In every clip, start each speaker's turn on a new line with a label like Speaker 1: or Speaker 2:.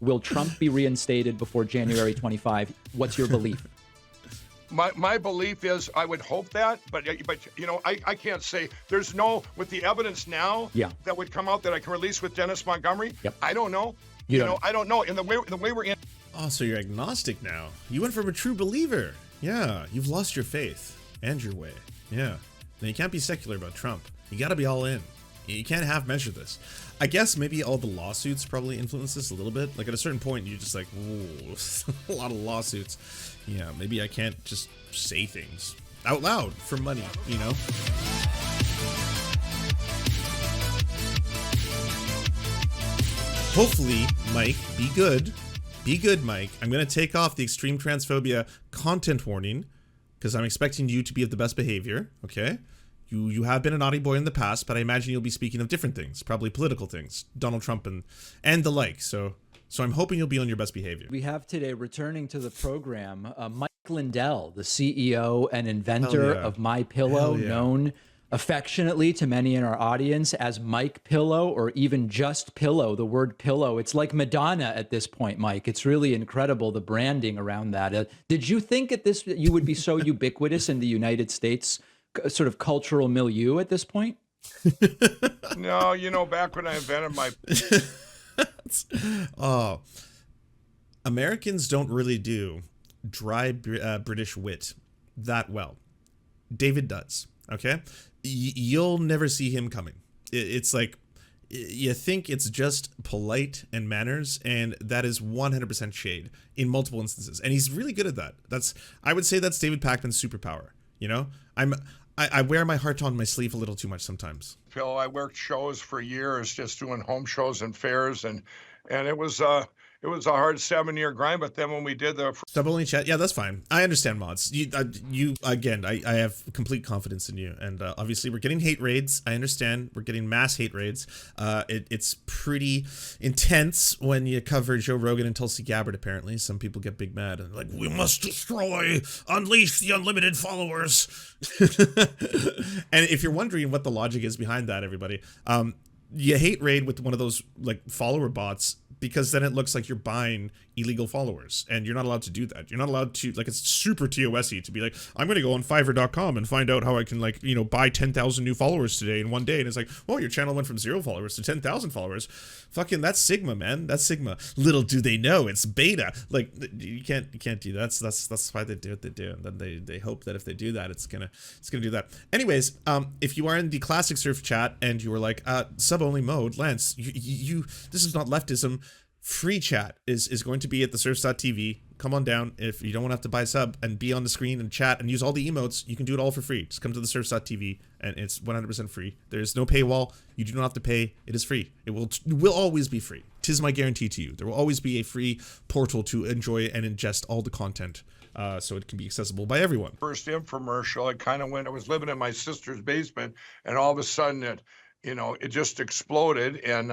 Speaker 1: Will Trump be reinstated before January 25? What's your belief?
Speaker 2: My belief is I would hope that, but you know, I can't say. There's no, with the evidence now that would come out that I can release with Dennis Montgomery. I don't know. You know, I don't know. And the way we're in.
Speaker 3: Oh, so you're agnostic now. You went from a true believer. Yeah, you've lost your faith and your way. Yeah. Now you can't be secular about Trump. You got to be all in. You can't half measure this. I guess maybe all the lawsuits probably influence this a little bit. Like at a certain point, you're just like, ooh, a lot of lawsuits. Yeah, maybe I can't just say things out loud for money, you know? Hopefully, Mike, be good. Be good, Mike. I'm going to take off the extreme transphobia content warning because I'm expecting you to be of the best behavior, okay? You have been a naughty boy in the past, but I imagine you'll be speaking of different things, probably political things, Donald Trump and the like. So I'm hoping you'll be on your best behavior.
Speaker 1: We have today, returning to the program, Mike Lindell, the CEO and inventor of My Pillow, known affectionately to many in our audience as Mike Pillow, or even just Pillow. The word pillow, it's like Madonna at this point, Mike. It's really incredible, the branding around that. Did you think you would be so ubiquitous in the United States sort of cultural milieu at this point?
Speaker 2: No, you know, back when I invented my...
Speaker 3: Oh, Americans don't really do dry British wit that well. David does, okay? You'll never see him coming. It's like, you think it's just polite and manners, and that is 100% shade in multiple instances. And he's really good at that. I would say that's David Pakman's superpower, you know? I wear my heart on my sleeve a little too much sometimes.
Speaker 2: Phil, I worked shows for years, just doing home shows and fairs, and it was a hard 7-year grind. But then when we did the
Speaker 3: sub-only chat, yeah, that's fine. I understand, mods. You again, I have complete confidence in you, and obviously we're getting hate raids. I understand we're getting mass hate raids. It's pretty intense when you cover Joe Rogan and Tulsi Gabbard. Apparently, some people get big mad and like, we must unleash the unlimited followers. And if you're wondering what the logic is behind that, everybody, you hate raid with one of those like follower bots, because then it looks like you're buying illegal followers, and you're not allowed to do that. You're not allowed to, like, it's super TOS-y to be like, I'm going to go on Fiverr.com and find out how I can, like, you know, buy 10,000 new followers today in one day. And it's like, well, your channel went from 0 followers to 10,000 followers. Fucking, that's Sigma, man. That's Sigma. Little do they know, it's beta. Like, you can't do that. That's why they do what they do. And then they hope that if they do that, it's gonna do that. Anyways, if you are in the classic surf chat and you were like, sub-only mode, Lance, you this is not leftism. Free chat is going to be at the serfs.tv. Come on down. If you don't want to have to buy a sub and be on the screen and chat and use all the emotes, you can do it all for free. Just come to the serfs.tv and it's 100% free. There's no paywall. You do not have to pay. It is free. It will always be free. 'Tis my guarantee to you. There will always be a free portal to enjoy and ingest all the content, so it can be accessible by everyone.
Speaker 2: First infomercial, I was living in my sister's basement, and all of a sudden it just exploded, and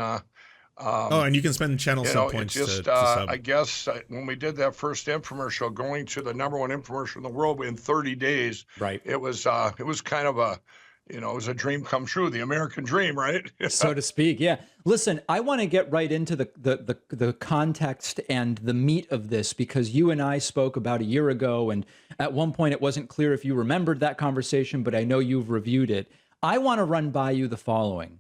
Speaker 3: and you can spend channel sub points to sub.
Speaker 2: I guess when we did that first infomercial, going to the #1 infomercial in the world in 30 days,
Speaker 1: right?
Speaker 2: It was kind of a, it was a dream come true, the American dream, right?
Speaker 1: So to speak, yeah. Listen, I want to get right into the context and the meat of this, because you and I spoke about a year ago, and at one point it wasn't clear if you remembered that conversation, but I know you've reviewed it. I want to run by you the following.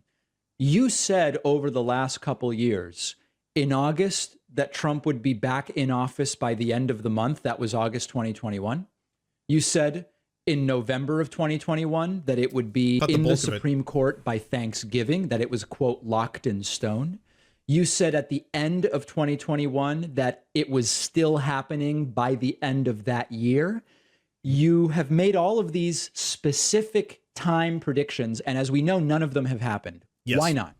Speaker 1: You said over the last couple years, in August, that Trump would be back in office by the end of the month. That was August 2021. You said in November of 2021 that it would be in the Supreme Court by Thanksgiving, that it was, quote, locked in stone. You said at the end of 2021 that it was still happening by the end of that year. You have made all of these specific time predictions, and as we know, none of them have happened. Yes. Why not?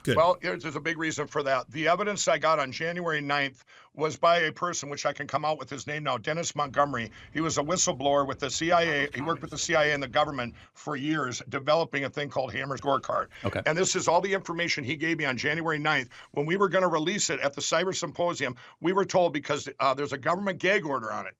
Speaker 3: Good.
Speaker 2: Well, there's a big reason for that. The evidence I got on January 9th was by a person, which I can come out with his name now, Dennis Montgomery. He was a whistleblower with the CIA. He worked with the CIA and the government for years, developing a thing called Hammer's scorecard.
Speaker 1: Okay.
Speaker 2: And this is all the information he gave me on January 9th. When we were going to release it at the Cyber Symposium, we were told, because there's a government gag order on it,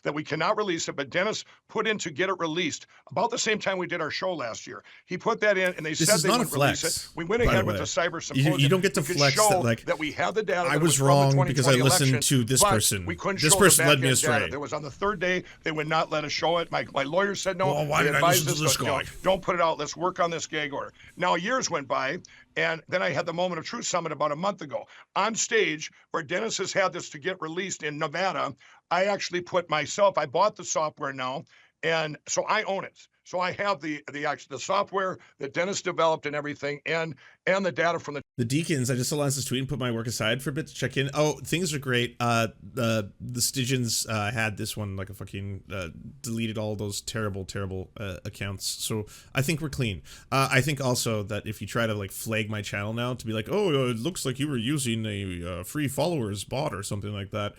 Speaker 2: that we cannot release it. But Dennis put in to get it released about the same time we did our show last year. He put that in, and they said they wouldn't release it. We went ahead with the Cyber cyber symposium.
Speaker 3: You don't get to
Speaker 2: we could
Speaker 3: flex
Speaker 2: show
Speaker 3: that, like,
Speaker 2: that we had the data.
Speaker 3: I
Speaker 2: that
Speaker 3: was
Speaker 2: from
Speaker 3: wrong
Speaker 2: the
Speaker 3: because I
Speaker 2: 2020
Speaker 3: listened
Speaker 2: election,
Speaker 3: to this
Speaker 2: but
Speaker 3: person.
Speaker 2: We couldn't
Speaker 3: This
Speaker 2: show
Speaker 3: person
Speaker 2: the
Speaker 3: led me
Speaker 2: back-end data.
Speaker 3: astray.
Speaker 2: There was on the third day, they would not let us show it. My lawyer said no.
Speaker 3: Well, why
Speaker 2: they
Speaker 3: did I
Speaker 2: advised
Speaker 3: listen to
Speaker 2: us,
Speaker 3: this guy?
Speaker 2: don't put it out. Let's work on this gag order. Now, years went by, and then I had the Moment of Truth Summit about a month ago. On stage, where Dennis has had this to get released in Nevada, I actually put myself, I bought the software now, and so I own it. So I have the software that Dennis developed and everything, and the data from the
Speaker 3: Deacons. I just saw Lance's tweet and put my work aside for a bit to check in. Oh, things are great. The Stygians had this one like a fucking deleted all those terrible accounts. So I think we're clean. I think also that if you try to like flag my channel now to be like, oh, it looks like you were using a free followers bot or something like that,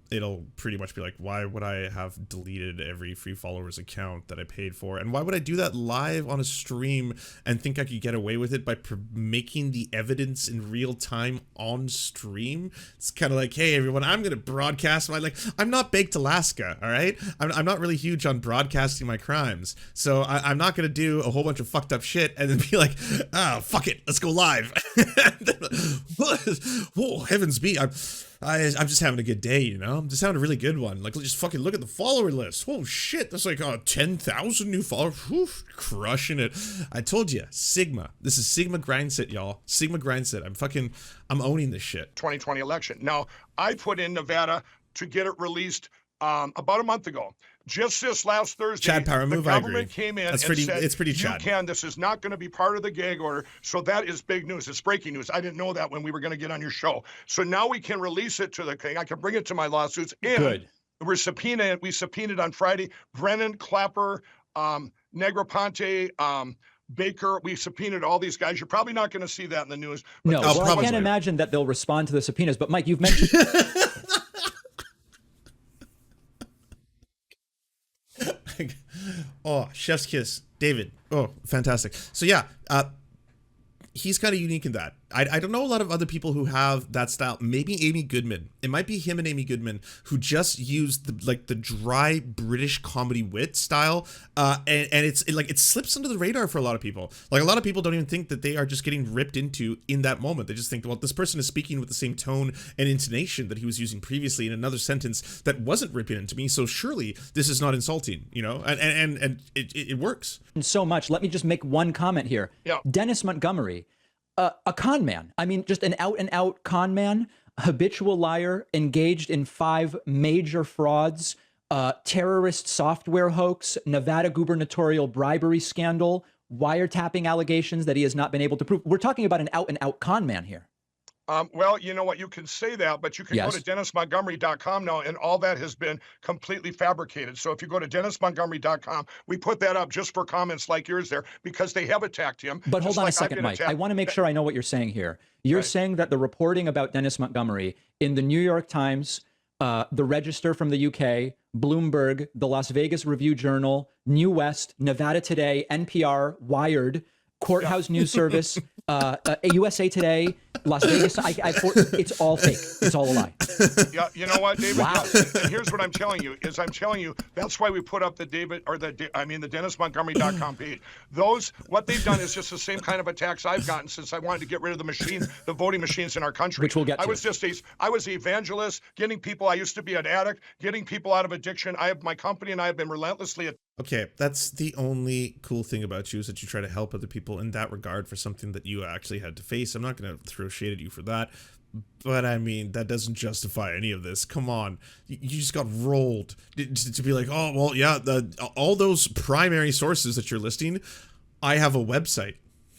Speaker 3: it'll pretty much be like, why would I have deleted every free followers account that I paid for, and why would I do that live on a stream and think I could get away with it by making the evidence in real time on stream? It's kind of like, hey everyone, I'm gonna broadcast my, like, I'm not baked Alaska, all right? I'm not really huge on broadcasting my crimes, so I'm not gonna do a whole bunch of fucked up shit and then be like, oh fuck it, let's go live. Oh heavens be, I'm just having a good day, you know? I'm just having a really good one. Like, just fucking look at the follower list. Oh shit, that's like 10,000 new followers. Whew, crushing it. I told you, Sigma. This is Sigma Grindset, y'all. Sigma Grindset. I'm owning this shit.
Speaker 2: 2020 election. Now, I put in Nevada to get it released about a month ago. Just this last Thursday,
Speaker 3: Chad Power Move,
Speaker 2: the
Speaker 3: I
Speaker 2: government
Speaker 3: agree.
Speaker 2: came in
Speaker 3: That's
Speaker 2: and
Speaker 3: pretty,
Speaker 2: said,
Speaker 3: it's pretty Chad.
Speaker 2: this is not going to be part of the gag order. So that is big news. It's breaking news. I didn't know that when we were going to get on your show. So now we can release it to the king. I can bring it to my lawsuits. And
Speaker 1: Good.
Speaker 2: we subpoenaed on Friday, Brennan, Clapper, Negroponte, Baker. We subpoenaed all these guys. You're probably not going to see that in the news.
Speaker 1: No, well, I
Speaker 3: probably.
Speaker 1: can't imagine that they'll respond to the subpoenas. But Mike, you've mentioned...
Speaker 3: Oh, chef's kiss, David. Oh, fantastic. So yeah, he's kind of unique in that. I don't know a lot of other people who have that style. Maybe Amy Goodman. It might be him and Amy Goodman who just use the dry British comedy wit style, and it slips under the radar for a lot of people. Like, a lot of people don't even think that they are just getting ripped into in that moment. They just think, well, this person is speaking with the same tone and intonation that he was using previously in another sentence that wasn't ripping into me. So surely this is not insulting, you know? And it works.
Speaker 1: so much. Let me just make one comment here.
Speaker 2: Yeah.
Speaker 1: Dennis Montgomery, a con man. I mean, just an out-and-out con man, habitual liar, engaged in 5 major frauds, terrorist software hoax, Nevada gubernatorial bribery scandal, wiretapping allegations that he has not been able to prove. We're talking about an out-and-out con man here.
Speaker 2: Well, you know what? You can say that, but you can
Speaker 1: Yes.
Speaker 2: go to DennisMontgomery.com now, and all that has been completely fabricated. So if you go to DennisMontgomery.com, we put that up just for comments like yours there, because they have attacked him.
Speaker 1: But hold
Speaker 2: just
Speaker 1: on
Speaker 2: like
Speaker 1: a
Speaker 2: I've
Speaker 1: second,
Speaker 2: been
Speaker 1: Mike. I
Speaker 2: attacked.
Speaker 1: want to make sure I know what you're saying here. You're
Speaker 2: Right.
Speaker 1: saying that the reporting about Dennis Montgomery in the New York Times, the Register from the UK, Bloomberg, the Las Vegas Review-Journal, New West, Nevada Today, NPR, Wired, Courthouse News Service, USA Today, Las Vegas. It's all fake. It's all a lie.
Speaker 2: Yeah, you know what, David?
Speaker 1: Wow.
Speaker 2: And here's what I'm telling you, that's why we put up the DennisMontgomery.com page. What they've done is just the same kind of attacks I've gotten since I wanted to get rid of the machines, the voting machines in our country.
Speaker 1: Which we'll get to.
Speaker 2: I was the evangelist, getting people, I used to be an addict, getting people out of addiction. My company and I have been relentlessly.
Speaker 3: Okay, that's the only cool thing about you, is that you try to help other people in that regard for something that you actually had to face. I'm not going to throw shade at you for that, but I mean, that doesn't justify any of this. Come on, you just got rolled to be like, oh, well, yeah, all those primary sources that you're listing, I have a website.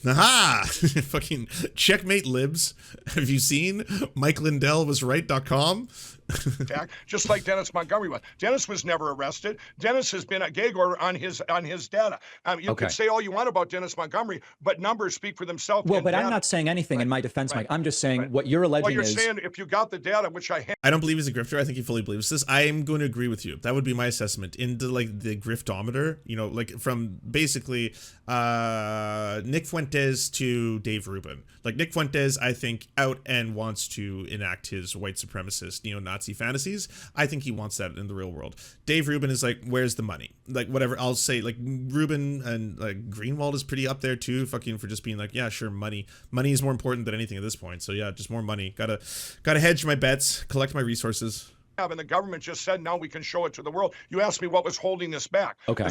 Speaker 3: Aha! Fucking checkmate libs. Have you seen Mike Lindell was right.com?
Speaker 2: Attack, just like Dennis Montgomery was. Dennis was never arrested. Dennis has been a gag order on his data. You
Speaker 1: Okay.
Speaker 2: can say all you want about Dennis Montgomery, but numbers speak for themselves.
Speaker 1: Well,
Speaker 2: and
Speaker 1: but I'm
Speaker 2: data.
Speaker 1: not saying anything in my defense,
Speaker 2: Right.
Speaker 1: Mike. I'm just saying
Speaker 2: Right.
Speaker 1: what you're alleging
Speaker 2: Well, you're
Speaker 1: is...
Speaker 2: saying if you got the data, which I have.
Speaker 3: I don't believe he's a grifter. I think he fully believes this. I am going to agree with you. That would be my assessment into like the griftometer, you know, like from basically Nick Fuentes to Dave Rubin. Like Nick Fuentes, I think, out and wants to enact his white supremacist neo-Nazi fantasies. I think he wants that in the real world. Dave Rubin is like, where's the money? Like whatever. I'll say like Rubin and like Greenwald is pretty up there too, fucking for just being like, yeah, sure, money. Money is more important than anything at this point. So yeah, just more money. Gotta hedge my bets, collect my resources.
Speaker 2: And the government just said, now we can show it to the world. You asked me what was holding this back.
Speaker 1: Okay.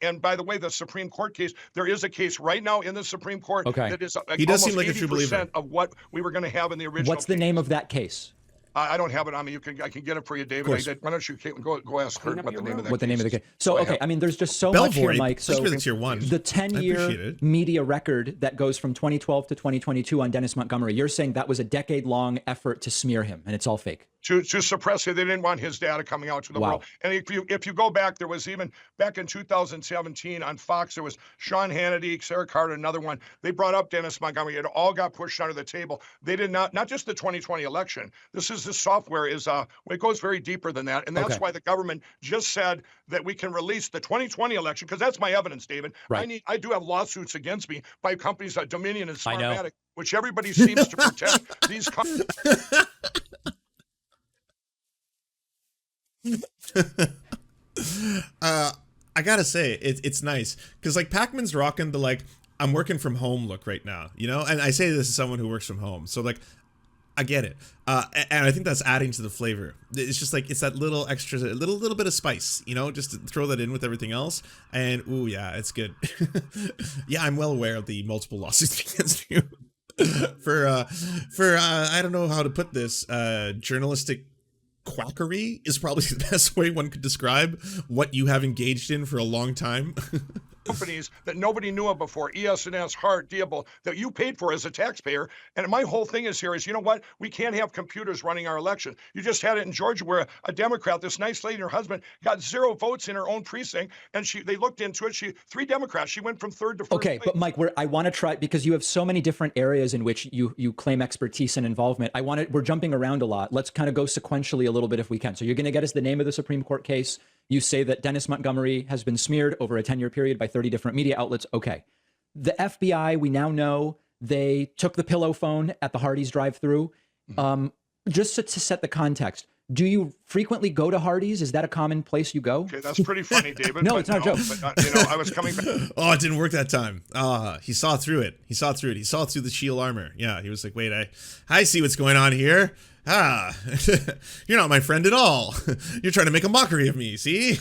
Speaker 2: And by the way, the Supreme Court case, there is a case right now in the Supreme Court that is
Speaker 3: He does
Speaker 2: almost
Speaker 3: seem like a true believer.
Speaker 2: of what we were going to have in the original
Speaker 1: What's the name of that case?
Speaker 2: I don't have it on me. I can get it for you, David. Why don't you go ask Kurt what the name of that case is.
Speaker 1: So, okay, I mean, there's just so much here, Mike. So
Speaker 3: the tier 1.
Speaker 1: The 10-year media record that goes from 2012 to 2022 on Dennis Montgomery, you're saying that was a decade-long effort to smear him, and it's all fake.
Speaker 2: To suppress it. They didn't want his data coming out to the world. And if you go back, there was even back in 2017 on Fox, there was Sean Hannity, Sarah Carter, another one. They brought up Dennis Montgomery. It all got pushed under the table. They did not just the 2020 election. This software is it goes very deeper than that. And that's why the government just said that we can release the 2020 election, because that's my evidence, David.
Speaker 1: Right.
Speaker 2: I do have lawsuits against me by companies like Dominion and Smartmatic, which everybody seems to protect. These companies.
Speaker 3: I gotta say it's nice because like Pakman's rocking the like I'm working from home look right now, and I say this as someone who works from home, so like I get it, and I think that's adding to the flavor. It's just like it's that little extra, a little bit of spice, just to throw that in with everything else, and ooh yeah, it's good. Yeah, I'm well aware of the multiple lawsuits against you for I don't know how to put this, journalistic quackery is probably the best way one could describe what you have engaged in for a long time.
Speaker 2: Companies that nobody knew of before, ES&S, Hart, Diable, that you paid for as a taxpayer. And my whole thing is you know what? We can't have computers running our election. You just had it in Georgia where a Democrat, this nice lady and her husband, got 0 votes in her own precinct, and they looked into it. 3 Democrats. She went from 3rd to 1st.
Speaker 1: Okay,
Speaker 2: place.
Speaker 1: but Mike, I want to try, because you have so many different areas in which you claim expertise and involvement. We're jumping around a lot. Let's kind of go sequentially a little bit if we can. So you're going to get us the name of the Supreme Court case. You say that Dennis Montgomery has been smeared over a 10-year period by 30 different media outlets. Okay. The FBI, we now know they took the pillow phone at the Hardee's drive-thru. Just to set the context, do you frequently go to Hardee's? Is that a common place you go?
Speaker 2: Okay, that's pretty funny, David.
Speaker 1: No, it's not a joke.
Speaker 2: But, I was coming back.
Speaker 3: Oh, it didn't work that time. He saw through it. He saw through the shield armor. Yeah, he was like, wait, I see what's going on here. You're not my friend at all. You're trying to make a mockery of me, see?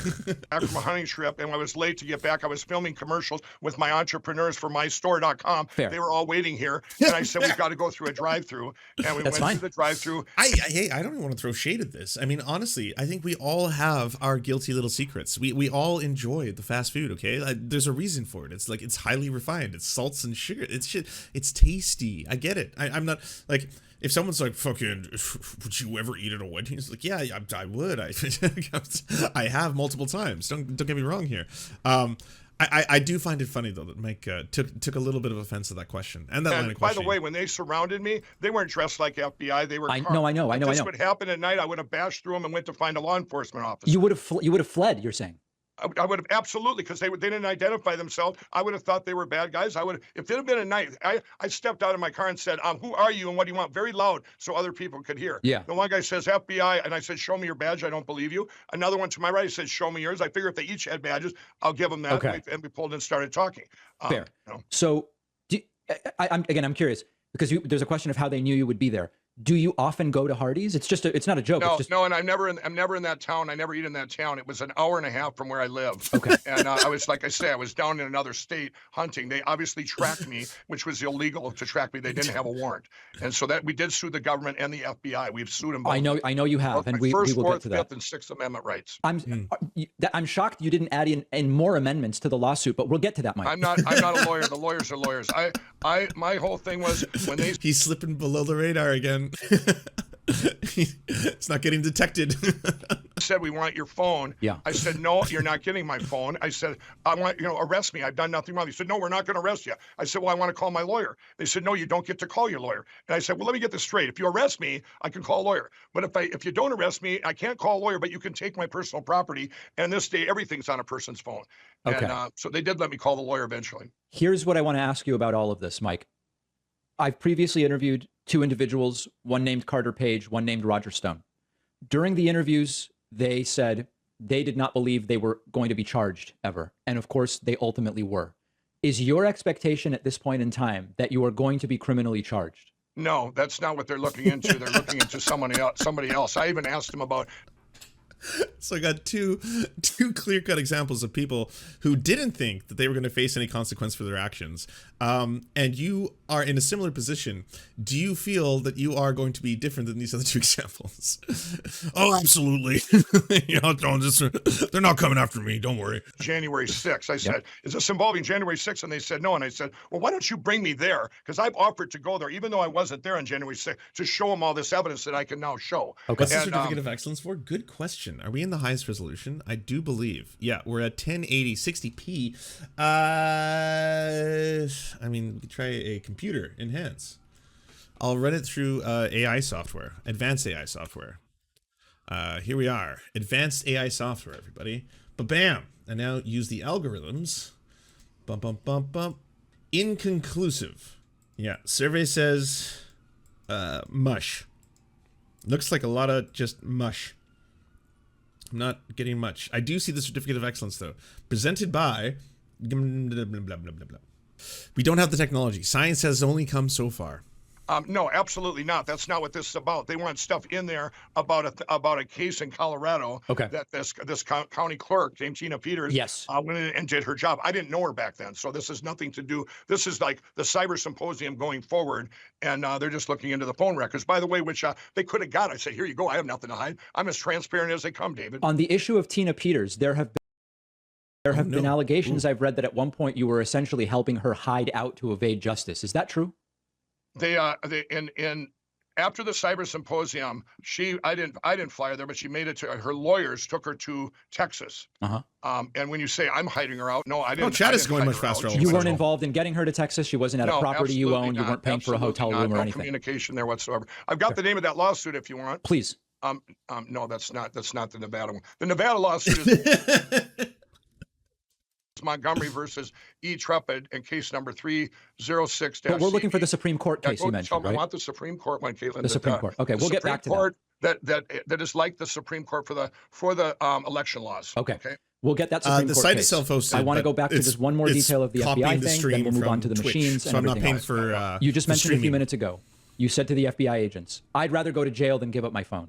Speaker 2: Back from a hunting trip, and I was late to get back. I was filming commercials with my entrepreneurs for mystore.com.
Speaker 1: Fair.
Speaker 2: They were all waiting here, and I said, we've got to go through a drive-thru. And we went through the drive-thru.
Speaker 3: Hey, I don't even want to throw shade at this. I mean, honestly, I think we all have our guilty little secrets. We all enjoy the fast food, okay? There's a reason for it. It's like, it's highly refined. It's salts and sugar. It's tasty. I get it. I'm not, like... If someone's like, fucking, would you ever eat at a wedding? He's like, yeah, I would. I have multiple times. Don't get me wrong here. I do find it funny, though, that Mike took a little bit of offense to that question. And that line of questioning.
Speaker 2: By the way, when they surrounded me, they weren't dressed like FBI. They were
Speaker 1: I know.
Speaker 2: If this would happen at night, I would have bashed through them and went to find a law enforcement officer.
Speaker 1: You would have fled, you're saying?
Speaker 2: I would have, absolutely, because they didn't identify themselves. I would have thought they were bad guys. If it had been a night, I stepped out of my car and said, who are you and what do you want? Very loud so other people could hear.
Speaker 1: Yeah.
Speaker 2: The one guy says FBI, and I said, show me your badge. I don't believe you. Another one to my right, he says, show me yours. I figure if they each had badges, I'll give them that.
Speaker 1: Okay.
Speaker 2: And we pulled and started talking.
Speaker 1: Fair. So I'm curious, because there's a question of how they knew you would be there. Do you often go to Hardee's? It's not a joke.
Speaker 2: No, and I'm never in that town. I never eat in that town. It was an hour and a half from where I live.
Speaker 1: Okay.
Speaker 2: And I was, like I say, I was down in another state hunting. They obviously tracked me, which was illegal to track me. They didn't have a warrant, and so that we did sue the government and the FBI. We've sued them both.
Speaker 1: I know you have, and we will get to that.
Speaker 2: 4th, 5th, and 6th Amendment rights.
Speaker 1: I'm shocked you didn't add in more amendments to the lawsuit, but we'll get to that, Mike.
Speaker 2: I'm not a lawyer. The lawyers are lawyers. My whole thing was when
Speaker 3: he's slipping below the radar again. It's not getting detected.
Speaker 2: said, we want your phone.
Speaker 1: Yeah.
Speaker 2: I said, no, you're not getting my phone. I said, I want, arrest me. I've done nothing wrong. He said, no, we're not going to arrest you. I said, well, I want to call my lawyer. They said, no, you don't get to call your lawyer. And I said, well, let me get this straight. If you arrest me, I can call a lawyer. But if you don't arrest me, I can't call a lawyer, but you can take my personal property. And this day, everything's on a person's phone.
Speaker 1: Okay.
Speaker 2: And so they did let me call the lawyer eventually.
Speaker 1: Here's what I want to ask you about all of this, Mike. I've previously interviewed two individuals, one named Carter Page, one named Roger Stone. During the interviews, they said they did not believe they were going to be charged ever. And of course, they ultimately were. Is your expectation at this point in time that you are going to be criminally charged?
Speaker 2: No, that's not what they're looking into. They're looking into somebody else. I even asked them about.
Speaker 3: So I got two clear-cut examples of people who didn't think that they were going to face any consequence for their actions. And you are in a similar position. Do you feel that you are going to be different than these other two examples? Oh, absolutely. They're not coming after me. Don't worry.
Speaker 2: January 6th. I said, is this involving January 6th? And they said, no. And I said, well, why don't you bring me there? Because I've offered to go there, even though I wasn't there on January 6th, to show them all this evidence that I can now show.
Speaker 3: Okay. What's the certificate of excellence for? Good question. Are we in the highest resolution? I do believe. Yeah, we're at 1080 60p. I mean, we could try a computer enhance. I'll run it through AI software, advanced AI software. Here we are, advanced AI software, everybody. Ba-bam! And now use the algorithms. Bump, bump, bump, bump. Inconclusive. Yeah, survey says mush. Looks like a lot of just mush. I'm not getting much. I do see the certificate of excellence, though. Presented by... blah, blah, blah, blah, blah. We don't have the technology. Science has only come so far.
Speaker 2: No, absolutely not. That's not what this is about. They want stuff in there about a case in Colorado that this county clerk named Tina Peters went in and did her job. I didn't know her back then, so this is nothing to do. This is like the cyber symposium going forward, and they're just looking into the phone records, by the way, which they could have got. I said, here you go. I have nothing to hide. I'm as transparent as they come, David.
Speaker 1: On the issue of Tina Peters, there have been allegations I've read that at one point you were essentially helping her hide out to evade justice. Is that true?
Speaker 2: They after the cyber symposium, I didn't fly her there, but she made it to her lawyers took her to Texas. And when you say I'm hiding her out, no, I didn't.
Speaker 3: Oh, Chad is going much faster.
Speaker 1: You weren't involved in getting her to Texas. She wasn't at a property you owned. You weren't paying for a hotel room or anything.
Speaker 2: No communication there whatsoever. I've got the name of that lawsuit if you want.
Speaker 1: Please.
Speaker 2: No, that's not the Nevada one. The Nevada lawsuit is Montgomery versus E. Trepid in case number 306.
Speaker 1: But we're looking for the Supreme Court case you mentioned, right?
Speaker 2: I want the Supreme Court one, Caitlin.
Speaker 1: The Supreme Court. Okay, we'll get back to
Speaker 2: that. That is like the Supreme Court for the election laws.
Speaker 1: Okay. We'll get that Supreme
Speaker 3: the
Speaker 1: Court
Speaker 3: site
Speaker 1: case.
Speaker 3: itself hosted.
Speaker 1: I want to go back to just one more detail of the FBI thing, then we'll move on to the machines and everything else. You just mentioned a few minutes ago. You said to the FBI agents, "I'd rather go to jail than give up my phone."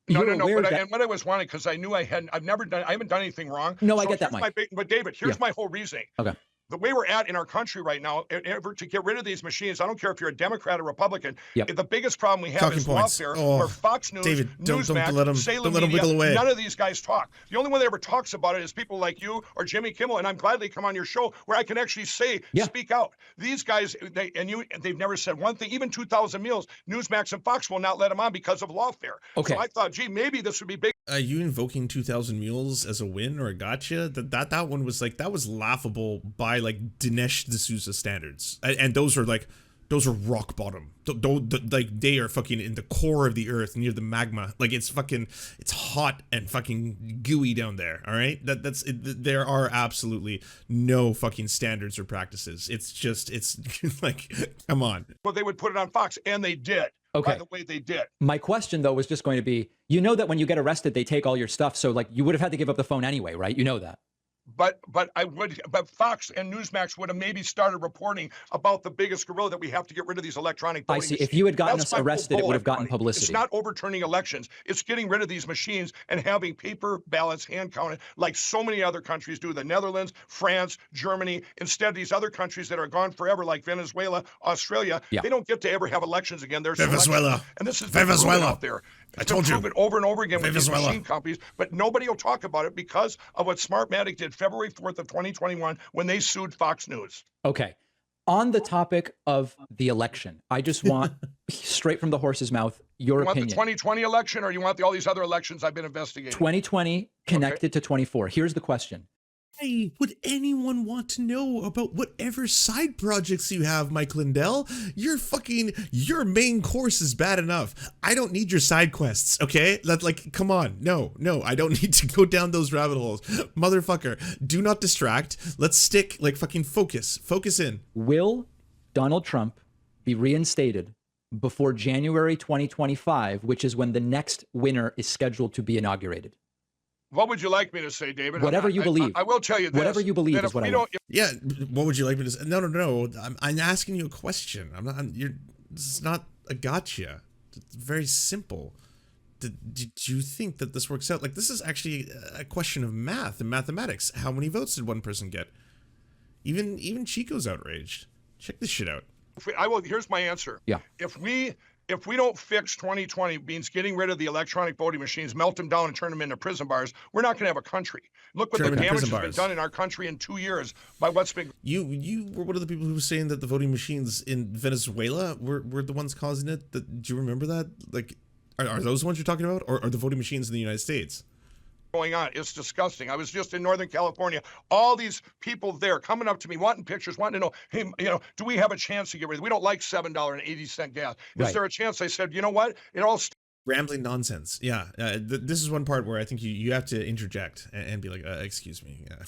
Speaker 2: No. But what I was wanting, because I knew I haven't done anything wrong.
Speaker 1: No, I get that, Mike.
Speaker 2: But David, here's my whole reasoning.
Speaker 1: Okay.
Speaker 2: The way we're at in our country right now, to get rid of these machines, I don't care if you're a Democrat or Republican. The biggest problem we have is lawfare, where Fox News, Newsmax, Salem Media, none of these guys talk. The only one that ever talks about it is people like you or Jimmy Kimmel, and I'm glad they come on your show where I can actually speak out. These guys, they've never said one thing. Even 2,000 Meals, Newsmax and Fox will not let them on because of lawfare.
Speaker 1: Okay.
Speaker 2: So I thought, gee, maybe this would be big.
Speaker 3: Are you invoking 2,000 Mules as a win or a gotcha? That one was like, that was laughable by like Dinesh D'Souza standards, and those are rock bottom. Like they are fucking in the core of the earth near the magma. Like it's hot and fucking gooey down there. All right, there are absolutely no fucking standards or practices. It's like, come on.
Speaker 2: Well, they would put it on Fox, and they did.
Speaker 1: Okay.
Speaker 2: By the way, they did.
Speaker 1: My question, though, was just going to be, you know that when you get arrested, they take all your stuff. So, like, you would have had to give up the phone anyway, right? You know that.
Speaker 2: But Fox and Newsmax would have maybe started reporting about the biggest gorilla that we have to get rid of these electronic voting machines.
Speaker 1: If you had gotten us arrested, it would have gotten publicity.
Speaker 2: It's not overturning elections. It's getting rid of these machines and having paper ballots hand counted like so many other countries do. The Netherlands, France, Germany. Instead, these other countries that are gone forever, like Venezuela, Australia, they don't get to ever have elections again. There's
Speaker 3: Venezuela.
Speaker 2: And this is Venezuela out there.
Speaker 3: I told you
Speaker 2: over and over again with these machine companies, but nobody will talk about it because of what Smartmatic did February 4th of 2021 when they sued Fox News.
Speaker 1: Okay. On the topic of the election, I just want straight from the horse's mouth your
Speaker 2: You want the
Speaker 1: opinion.
Speaker 2: 2020 election, or you want all these other elections I've been investigating?
Speaker 1: 2020 connected to 24. Here's the question.
Speaker 3: Hey, would anyone want to know about whatever side projects you have, Mike Lindell? Your main course is bad enough. I don't need your side quests, okay? Come on. No, I don't need to go down those rabbit holes. Motherfucker, do not distract. Let's stick, focus in.
Speaker 1: Will Donald Trump be reinstated before January 2025, which is when the next winner is scheduled to be inaugurated?
Speaker 2: What would you like me to say, David?
Speaker 1: Whatever you believe.
Speaker 2: I will tell you this.
Speaker 1: Whatever you believe is what I want.
Speaker 3: Yeah, what would you like me to say? No. I'm asking you a question. This is not a gotcha. It's very simple. Did you think that this works out? Like, this is actually a question of math and mathematics. How many votes did one person get? Even Chico's outraged. Check this shit out.
Speaker 2: Here's my answer.
Speaker 1: Yeah.
Speaker 2: If we don't fix 2020, means getting rid of the electronic voting machines, melt them down and turn them into prison bars, we're not going to have a country. Look what the damage has been done in our country in 2 years by what's been.
Speaker 3: You were one of the people who was saying that the voting machines in Venezuela were the ones causing it. Do you remember that? Like, are those the ones you're talking about, or are the voting machines in the United States?
Speaker 2: Going on. It's disgusting. I was just in Northern California. All these people there coming up to me, wanting pictures, wanting to know, hey, do we have a chance to get rid of it? We don't like $7.80 gas. Is there a chance? I said, you know what? It all
Speaker 3: rambling nonsense. Yeah. This is one part where I think you have to interject and be like, excuse me. Yeah.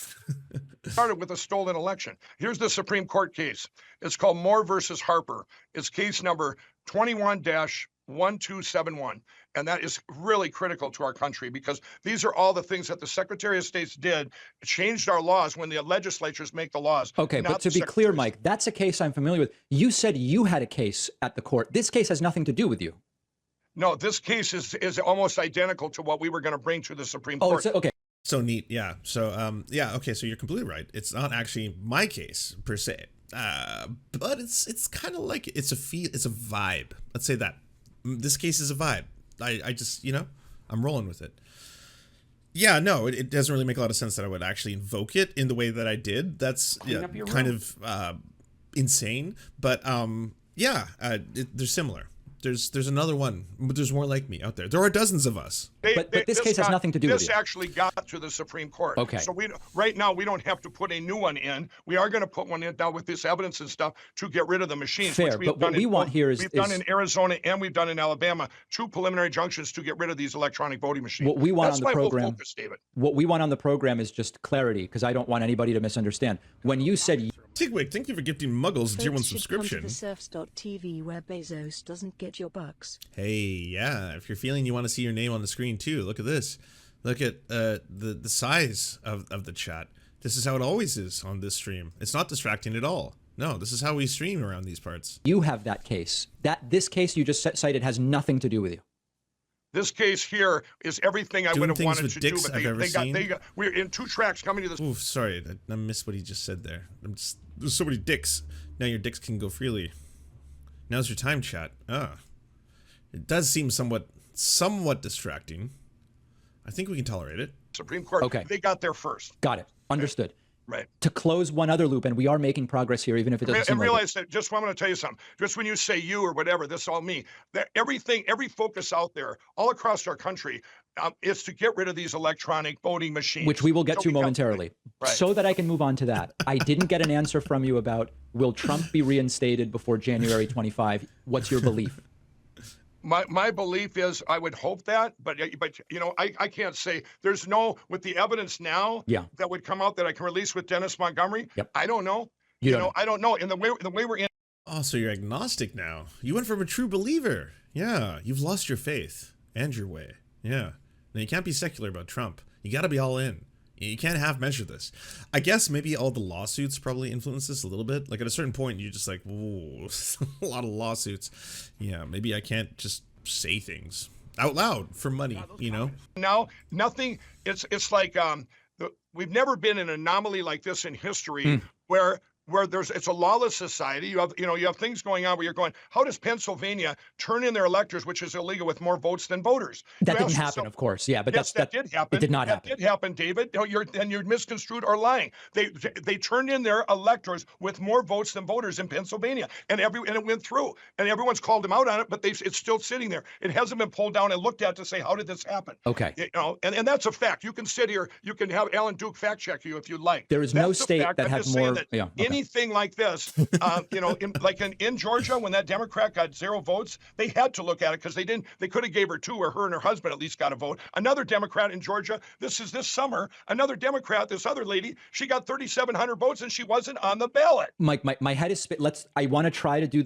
Speaker 2: started with a stolen election. Here's the Supreme Court case. It's called Moore versus Harper. It's case number 21-1271. And that is really critical to our country, because these are all the things that the Secretary of State did, changed our laws when the legislatures make the laws.
Speaker 1: Okay, but to be clear, Mike, that's a case I'm familiar with. You said you had a case at the court. This case has nothing to do with you.
Speaker 2: No, this case is almost identical to what we were going to bring to the Supreme Court.
Speaker 1: Oh, okay.
Speaker 3: So neat. Yeah. So, okay. So you're completely right. It's not actually my case per se. But it's kind of like it's a vibe. Let's say that. This case is a vibe. I just, I'm rolling with it. Yeah, no, it doesn't really make a lot of sense that I would actually invoke it in the way that I did. That's kind of insane. But they're similar. There's another one, but there's more like me out there. There are dozens of us.
Speaker 1: But this case has nothing to do with
Speaker 2: this.
Speaker 1: you.
Speaker 2: This actually got to the Supreme Court.
Speaker 1: Okay.
Speaker 2: So right now we don't have to put a new one in. We are going to put one in now with this evidence and stuff to get rid of the machines.
Speaker 1: Fair, but what we want here is...
Speaker 2: We've done in Arizona and we've done in Alabama 2 preliminary junctions to get rid of these electronic voting machines.
Speaker 1: What we want on the program,
Speaker 2: whole focus, David.
Speaker 1: What we want on the program is just clarity, because I don't want anybody to misunderstand. When you said...
Speaker 3: Tigwig, thank you for gifting Muggles a tier 1 subscription.
Speaker 4: Come to the Serfs.tv where Bezos doesn't get your bucks.
Speaker 3: Hey, yeah, if you're feeling you want to see your name on the screen too, look at this. Look at the size of the chat. This is how it always is on this stream. It's not distracting at all. No, this is how we stream around these parts.
Speaker 1: You have that case. This case you just cited has nothing to do with you.
Speaker 2: This case here is everything I would have wanted to do, but we're in 2 tracks coming to this.
Speaker 3: Oof, sorry, I missed what he just said there. There's so many dicks. Now your dicks can go freely. Now's your time, chat. It does seem somewhat distracting. I think we can tolerate it.
Speaker 2: Supreme Court.
Speaker 1: Okay.
Speaker 2: They got there first.
Speaker 1: Got it. Understood.
Speaker 2: Right.
Speaker 1: To close one other loop, and we are making progress here, even if it doesn't seem like it.
Speaker 2: Realize that, I'm going to tell you something. Just when you say you or whatever, this is all me. That every focus out there, all across our country, is to get rid of these electronic voting machines.
Speaker 1: Which we will get to momentarily. Right. So that I can move on to that. I didn't get an answer from you about, will Trump be reinstated before January 25? What's your belief?
Speaker 2: My belief is I would hope that, but I can't say. There's no, with the evidence now that would come out that I can release with Dennis Montgomery.
Speaker 1: Yep.
Speaker 2: I don't know. I don't know. And the way we're in.
Speaker 3: Oh, so you're agnostic now. You went from a true believer. Yeah, you've lost your faith and your way. Yeah. Now you can't be secular about Trump. You got to be all in. You can't half measure this. I guess maybe all the lawsuits probably influence this a little bit. Like at a certain point, you're just like, whoa, a lot of lawsuits. Yeah, maybe I can't just say things out loud for money,
Speaker 2: Now, nothing, it's like we've never been an anomaly like this in history where where it's a lawless society. You have things going on where you're going, how does Pennsylvania turn in their electors, which is illegal, with more votes than voters?
Speaker 1: That didn't happen, of course. Yeah, but
Speaker 2: yes, that did happen.
Speaker 1: It did not happen.
Speaker 2: That did happen, David. You're misconstrued or lying. They turned in their electors with more votes than voters in Pennsylvania, and it went through, and everyone's called them out on it, but it's still sitting there. It hasn't been pulled down and looked at to say, how did this happen?
Speaker 1: Okay.
Speaker 2: And that's a fact. You can sit here, you can have Alan Duke fact check you if you like.
Speaker 1: There is no state that has more.
Speaker 2: Anything like this, in Georgia, when that Democrat got 0 votes, they had to look at it because they could have gave her 2, or her and her husband at least got a vote. Another Democrat in Georgia, this summer, another Democrat, this other lady, she got 3,700 votes and she wasn't on the ballot.
Speaker 1: Mike, my head is spit. I want to try to do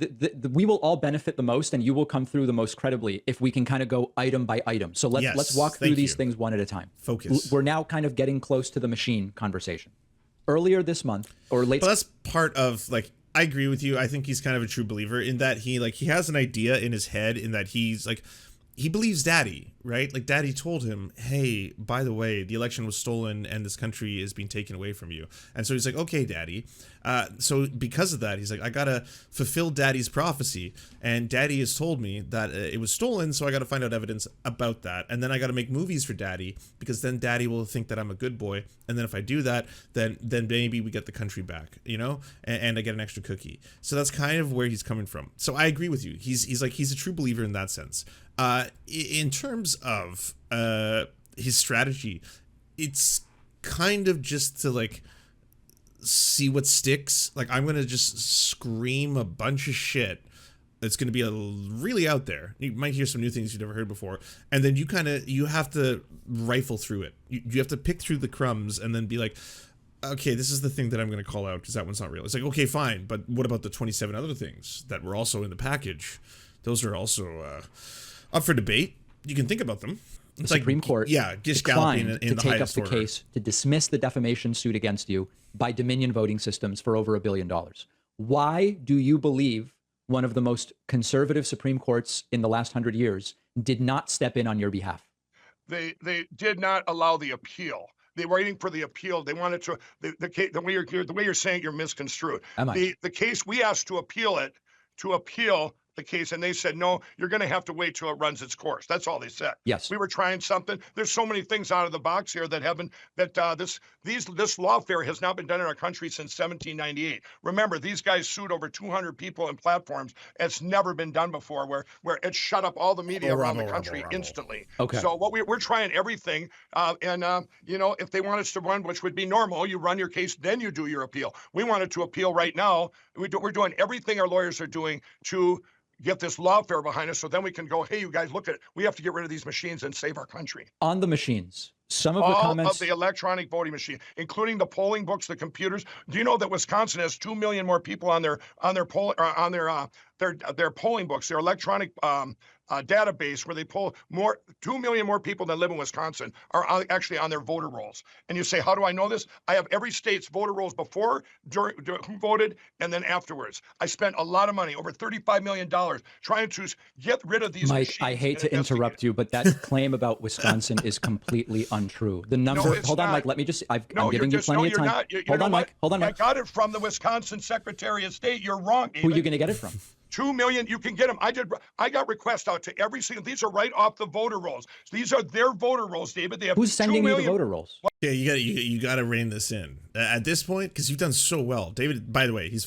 Speaker 1: we will all benefit the most, and you will come through the most credibly if we can kind of go item by item. So let's walk through these things one at a time.
Speaker 3: Focus.
Speaker 1: We're now kind of getting close to the machine conversation. Earlier this month, or late.
Speaker 3: But that's part of, like, I agree with you. I think he's kind of a true believer in that he has an idea in his head, in that he's like, he believes Daddy, right? Like, Daddy told him, hey, by the way, the election was stolen and this country is being taken away from you. And so he's like, okay, Daddy. So because of that, he's like, I gotta fulfill Daddy's prophecy, and Daddy has told me that it was stolen, so I gotta find out evidence about that, and then I gotta make movies for Daddy, because then Daddy will think that I'm a good boy, and then if I do that, then maybe we get the country back, and I get an extra cookie. So that's kind of where he's coming from. So I agree with you. He's a true believer in that sense. In terms of his strategy, it's kind of just to, like, see what sticks. Like, I'm gonna just scream a bunch of shit. It's gonna be really out there. You might hear some new things you've never heard before, and then you have to rifle through it. You have to pick through the crumbs and then be like, okay, this is the thing that I'm going to call out because that one's not real. It's like, okay, fine, but what about the 27 other things that were also in the package? Those are also up for debate. You can think about them.
Speaker 1: The Supreme Court
Speaker 3: just galloping
Speaker 1: declined
Speaker 3: in
Speaker 1: to
Speaker 3: the
Speaker 1: take up
Speaker 3: highest
Speaker 1: the
Speaker 3: order.
Speaker 1: case to dismiss the defamation suit against you by Dominion voting systems for over $1 billion. Why do you believe one of the most conservative Supreme Courts in the last 100 years did not step in on your behalf?
Speaker 2: They did not allow the appeal. They were waiting for the appeal. They wanted to the way you're saying, you're misconstrued. The case, we asked to appeal the case, and they said, no, you're going to have to wait till it runs its course. That's all they said.
Speaker 1: Yes.
Speaker 2: We were trying something. There's so many things out of the box here that this lawfare has not been done in our country since 1798. Remember, these guys sued over 200 people in platforms. It's never been done before, where it shut up all the media around the country instantly.
Speaker 1: Okay.
Speaker 2: So we're trying everything, if they want us to run, which would be normal, you run your case, then you do your appeal. We wanted to appeal right now. We're doing everything our lawyers are doing to get this lawfare behind us, so then we can go, hey, you guys, look at it. We have to get rid of these machines and save our country.
Speaker 1: On the machines, some of the comments...
Speaker 2: All of the electronic voting machine, including the polling books, the computers. Do you know that Wisconsin has 2 million more people on their polling books, their electronic database, where they pull 2 million more people that live in Wisconsin are actually on their voter rolls. And you say, how do I know this? I have every state's voter rolls before, during, who voted, and then afterwards. I spent a lot of money, over $35 million, trying to get rid of these machines.
Speaker 1: Mike, I hate to interrupt you, but that claim about Wisconsin is completely untrue. The number, hold on, Mike, let me just, I'm giving you plenty of time. Hold on, Mike, I
Speaker 2: got it from the Wisconsin Secretary of State. You're wrong, David.
Speaker 1: Who are you going to get it from?
Speaker 2: 2 million, you can get them. I got requests out to every single, these are right off the voter rolls. These are their voter rolls, David. They have
Speaker 1: Who's sending you the voter rolls?
Speaker 3: Yeah, you got to rein this in at this point, because you've done so well, David. By the way, he's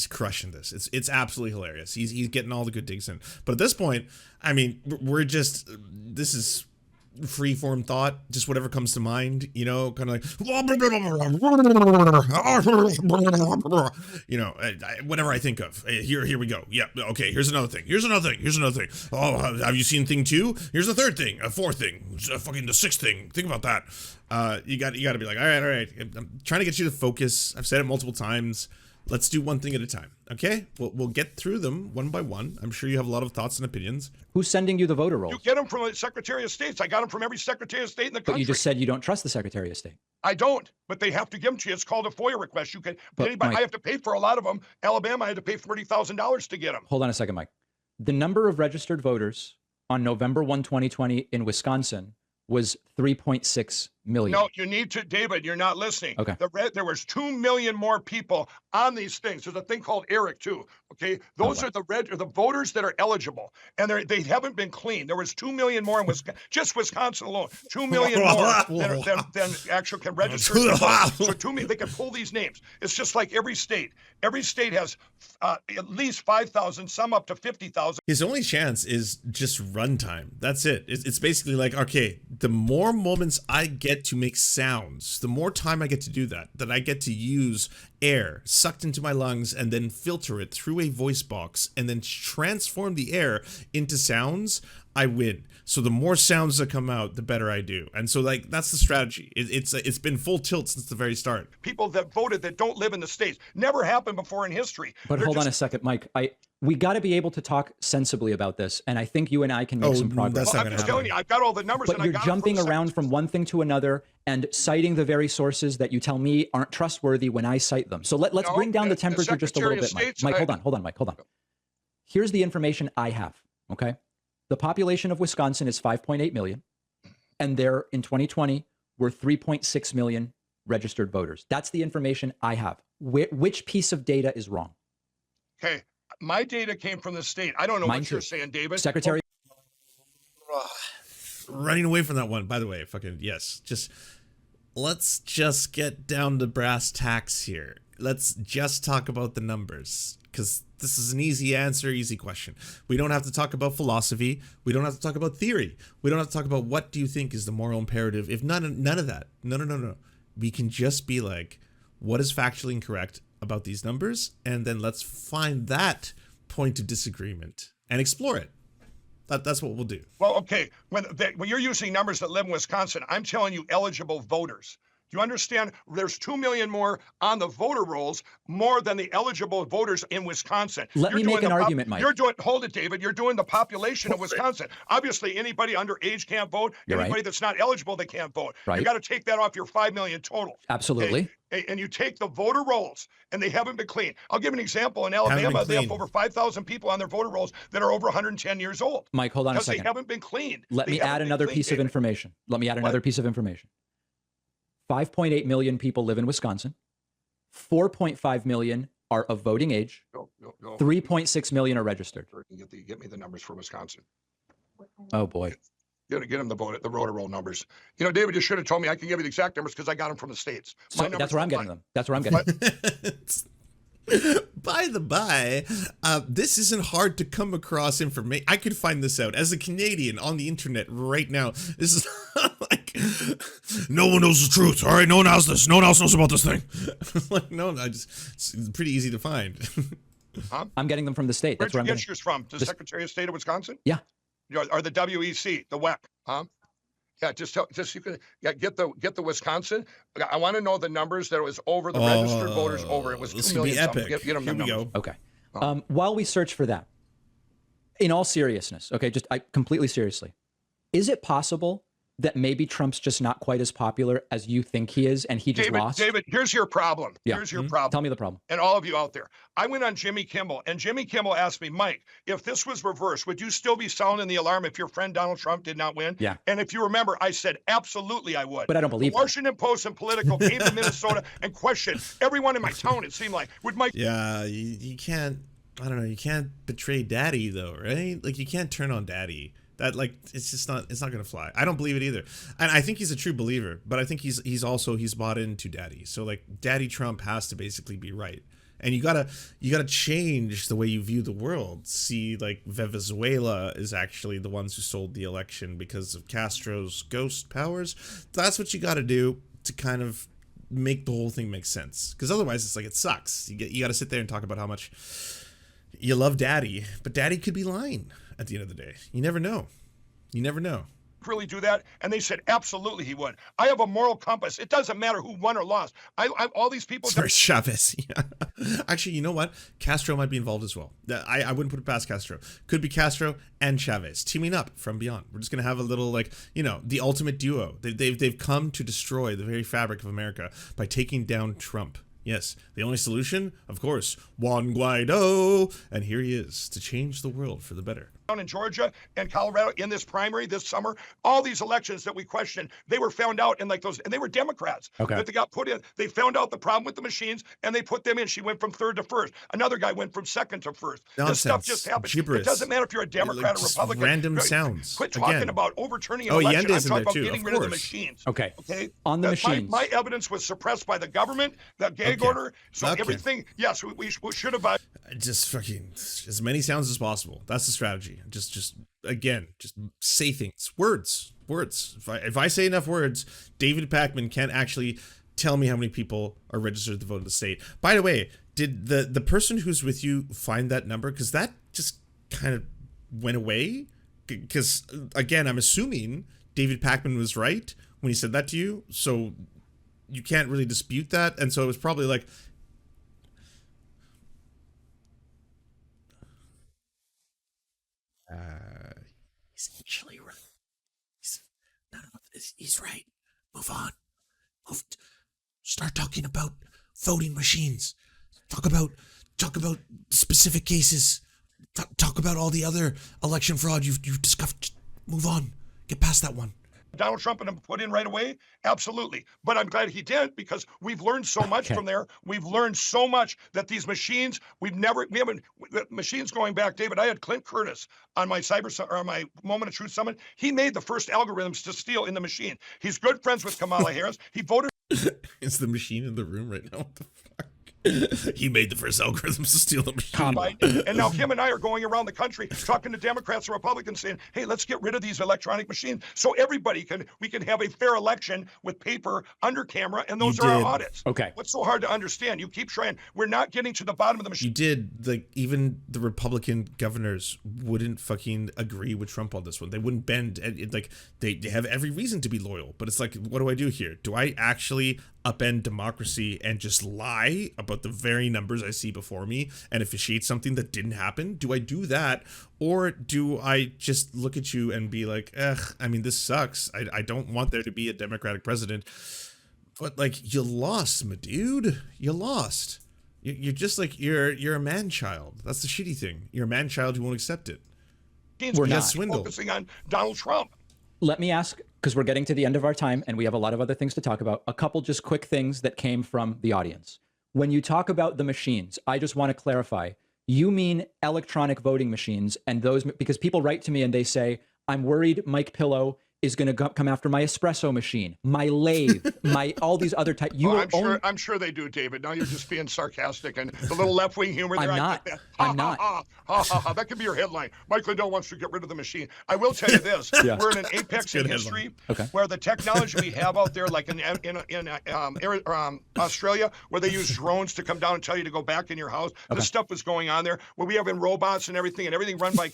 Speaker 3: crushing this. It's absolutely hilarious. He's getting all the good digs in. But at this point, I mean, this is free form thought, just whatever comes to mind, kind of like, whatever I think of. Here we go. Yeah, okay, here's another thing. Oh, have you seen thing 2? Here's the third thing, a fourth thing, fucking the sixth thing. Think about that. You got to be like, all right. I'm trying to get you to focus. I've said it multiple times. Let's do one thing at a time, okay? We'll get through them one by one. I'm sure you have a lot of thoughts and opinions.
Speaker 1: Who's sending you the voter rolls?
Speaker 2: You get them from the Secretary of State. I got them from every Secretary of State in the country.
Speaker 1: But you just said you don't trust the Secretary of State.
Speaker 2: I don't, but they have to give them to you. It's called a FOIA request. You can,
Speaker 1: Mike,
Speaker 2: I have to pay for a lot of them. Alabama, I had to pay $40,000 to get them.
Speaker 1: Hold on a second, Mike. The number of registered voters on November 1, 2020 in Wisconsin was 3.6 million.
Speaker 2: No, you need to, David, you're not listening.
Speaker 1: Okay.
Speaker 2: There was 2 million more people on these things. There's a thing called ERIC too. Okay. Those are the voters that are eligible, and they haven't been cleaned. There was 2 million more in Wisconsin, just Wisconsin alone, 2 million more than actually can register. So 2 million, they can pull these names. It's just like every state. Every state has at least 5,000, some up to 50,000.
Speaker 3: His only chance is just runtime. That's it. It's basically like, okay, the more moments I get to make sounds, the more time I get to do that I get to use air sucked into my lungs and then filter it through a voice box and then transform the air into sounds, I win. So the more sounds that come out, the better I do. And so like that's the strategy. It's been full tilt since the very start.
Speaker 2: People that voted that don't live in the States. Never happened before in history.
Speaker 1: But hold on a second, Mike. We got to be able to talk sensibly about this, and I think you and I can make some progress.
Speaker 2: I'm just telling you, I've got all the numbers.
Speaker 1: But you're jumping around from one thing to another and citing the very sources that you tell me aren't trustworthy when I cite them. So let's bring down the temperature just a little bit, Mike. Mike, hold on, Mike. Here's the information I have, okay? The population of Wisconsin is 5.8 million, and there in 2020 were 3.6 million registered voters. That's the information I have. Which piece of data is wrong?
Speaker 2: Okay, my data came from the state. I don't know what you're saying, David.
Speaker 1: Secretary.
Speaker 3: Running away from that one, by the way, fucking yes. Let's just get down to brass tacks here. Let's just talk about the numbers, because this is an easy answer, easy question. We don't have to talk about philosophy. We don't have to talk about theory. We don't have to talk about what do you think is the moral imperative. If none of that. No. We can just be like, what is factually incorrect about these numbers? And then let's find that point of disagreement and explore it. That's what we'll do.
Speaker 2: Well, okay. When you're using numbers that live in Wisconsin, I'm telling you eligible voters. Do you understand? There's 2 million more on the voter rolls, more than the eligible voters in Wisconsin.
Speaker 1: Let me make an argument, Mike.
Speaker 2: Hold it, David. You're doing the population of Wisconsin. Obviously, anybody underage can't vote. Anybody that's not eligible, they can't vote.
Speaker 1: Right.
Speaker 2: You got to take that off your 5 million total.
Speaker 1: Absolutely.
Speaker 2: Okay? And you take the voter rolls, and they haven't been cleaned. I'll give an example. In Alabama, they have over 5,000 people on their voter rolls that are over 110 years old.
Speaker 1: Mike, hold on a second.
Speaker 2: Because they haven't been cleaned.
Speaker 1: Let me add another piece of information. 5.8 million people live in Wisconsin. 4.5 million are of voting age. 3.6 million are registered.
Speaker 2: Get me the numbers for Wisconsin.
Speaker 1: Oh boy.
Speaker 2: Get them the voter roll numbers. You know, David, you should have told me. I can give you the exact numbers because I got them from the states.
Speaker 1: So that's where I'm getting them. That's where I'm getting them.
Speaker 3: By the by, this isn't hard to come across information. I could find this out as a Canadian on the internet right now. This is like, no one knows the truth. All right, no one knows this. No one else knows about this thing. Like, no, it's pretty easy to find.
Speaker 2: Huh?
Speaker 1: I'm getting them from the state.
Speaker 2: Where'd you get yours from? The Secretary of State of Wisconsin?
Speaker 1: Yeah.
Speaker 2: Or the WEC, the WEC, huh? Yeah, you can get the Wisconsin. I want to know the numbers that it was over the registered voters over. It was 2 million.
Speaker 3: This could be epic.
Speaker 2: Get them
Speaker 3: Here we go.
Speaker 1: Okay. While we search for that, in all seriousness, okay, completely seriously, is it possible that maybe Trump's just not quite as popular as you think he is, and he just lost?
Speaker 2: David, here's your problem.
Speaker 1: Yeah.
Speaker 2: Here's your problem.
Speaker 1: Tell me the problem.
Speaker 2: And all of you out there. I went on Jimmy Kimmel, and Jimmy Kimmel asked me, Mike, if this was reversed, would you still be sounding the alarm if your friend Donald Trump did not win?
Speaker 1: Yeah.
Speaker 2: And if you remember, I said, absolutely I would.
Speaker 1: But I don't believe
Speaker 2: the Washington Post and Politico came to Minnesota and questioned everyone in my town, it seemed like. Would Mike...
Speaker 3: Yeah, you can't, I don't know, you can't betray daddy, though, right? Like, you can't turn on daddy. That, like, it's not gonna fly. I don't believe it either. And I think he's a true believer, but I think he's bought into daddy. So like Daddy Trump has to basically be right. And you gotta change the way you view the world. See, like, Venezuela is actually the ones who sold the election because of Castro's ghost powers. That's what you gotta do to kind of make the whole thing make sense. Because otherwise it's like, it sucks. You gotta sit there and talk about how much you love daddy, but daddy could be lying at the end of the day. You never know. You never know.
Speaker 2: Really do that? And they said, absolutely he would. I have a moral compass. It doesn't matter who won or lost. All these people...
Speaker 3: Sorry, Chavez. Yeah. Actually, you know what? Castro might be involved as well. I wouldn't put it past Castro. Could be Castro and Chavez teaming up from beyond. We're just going to have a little, like, you know, the ultimate duo. They've come to destroy the very fabric of America by taking down Trump. Yes, the only solution, of course, Juan Guaido. And here he is to change the world for the better.
Speaker 2: in Georgia and Colorado in this primary this summer, all these elections that we questioned, they were found out in like those, and they were Democrats that they got put in. They found out the problem with the machines and they put them in. She went from third to first. Another guy went from second to first.
Speaker 3: Nonsense.
Speaker 2: This stuff just happens.
Speaker 3: Gibberish.
Speaker 2: It doesn't matter if you're a Democrat or Republican.
Speaker 3: Random sounds.
Speaker 2: Quit talking
Speaker 3: Again.
Speaker 2: about overturning an
Speaker 3: Oh,
Speaker 2: election. I'm
Speaker 3: Yende's in
Speaker 2: talking
Speaker 3: there
Speaker 2: about
Speaker 3: too,
Speaker 2: getting
Speaker 3: of
Speaker 2: rid of the
Speaker 3: course.
Speaker 2: machines.
Speaker 1: Okay.
Speaker 2: Okay.
Speaker 1: On the machines.
Speaker 2: My evidence was suppressed by the government, the gag order. So everything, yes, we should have.
Speaker 3: Just fucking as many sounds as possible. That's the strategy. Just again, just say things. Words. If I say enough words, David Pakman can't actually tell me how many people are registered to vote in the state. By the way, did the person who's with you find that number? Because that just kind of went away. Because again, I'm assuming David Pakman was right when he said that to you. So you can't really dispute that. And so it was probably like, he's actually right. He's right. Move on. Start talking about voting machines. Talk about specific cases. Talk about all the other election fraud you've discovered. Just move on. Get past that one.
Speaker 2: Donald Trump and him put in right away? Absolutely. But I'm glad he did because we've learned so much from there. We've learned so much that these machines, we haven't, the machines going back, David, I had Clint Curtis on my my Moment of Truth Summit. He made the first algorithms to steal in the machine. He's good friends with Kamala Harris. He voted.
Speaker 3: Is the machine in the room right now? What the fuck? He made the first algorithms to steal the machine.
Speaker 2: And now him and I are going around the country talking to Democrats and Republicans saying, hey, let's get rid of these electronic machines so we can have a fair election with paper under camera, and those are our audits.
Speaker 1: Okay.
Speaker 2: What's so hard to understand? You keep trying. We're not getting to the bottom of the machine.
Speaker 3: You did. Like, even the Republican governors wouldn't fucking agree with Trump on this one. They wouldn't bend. Like, they have every reason to be loyal. But it's like, what do I do here? Do I actually upend democracy and just lie about the very numbers I see before me and officiate something that didn't happen? Do I do that? Or do I just look at you and be like, I mean, this sucks. I don't want there to be a Democratic president. But like, you lost, my dude. You lost. You're just like, you're a man-child. That's the shitty thing. You're a man-child who won't accept it.
Speaker 1: We're not
Speaker 2: focusing on Donald Trump.
Speaker 1: Let me ask, because we're getting to the end of our time and we have a lot of other things to talk about, a couple just quick things that came from the audience. When you talk about the machines, I just want to clarify, you mean electronic voting machines, and those, because people write to me and they say, I'm worried Mike Pillow is going to come after my espresso machine, my lathe, all these other types.
Speaker 2: I'm sure they do, David. Now you're just being sarcastic and the little left-wing humor there.
Speaker 1: I'm not.
Speaker 2: That could be your headline. Mike Lindell wants to get rid of the machine. I will tell you this. We're in an apex in history where the technology we have out there, like in Australia, where they use drones to come down and tell you to go back in your house. This stuff is going on there, where we have in robots and everything run by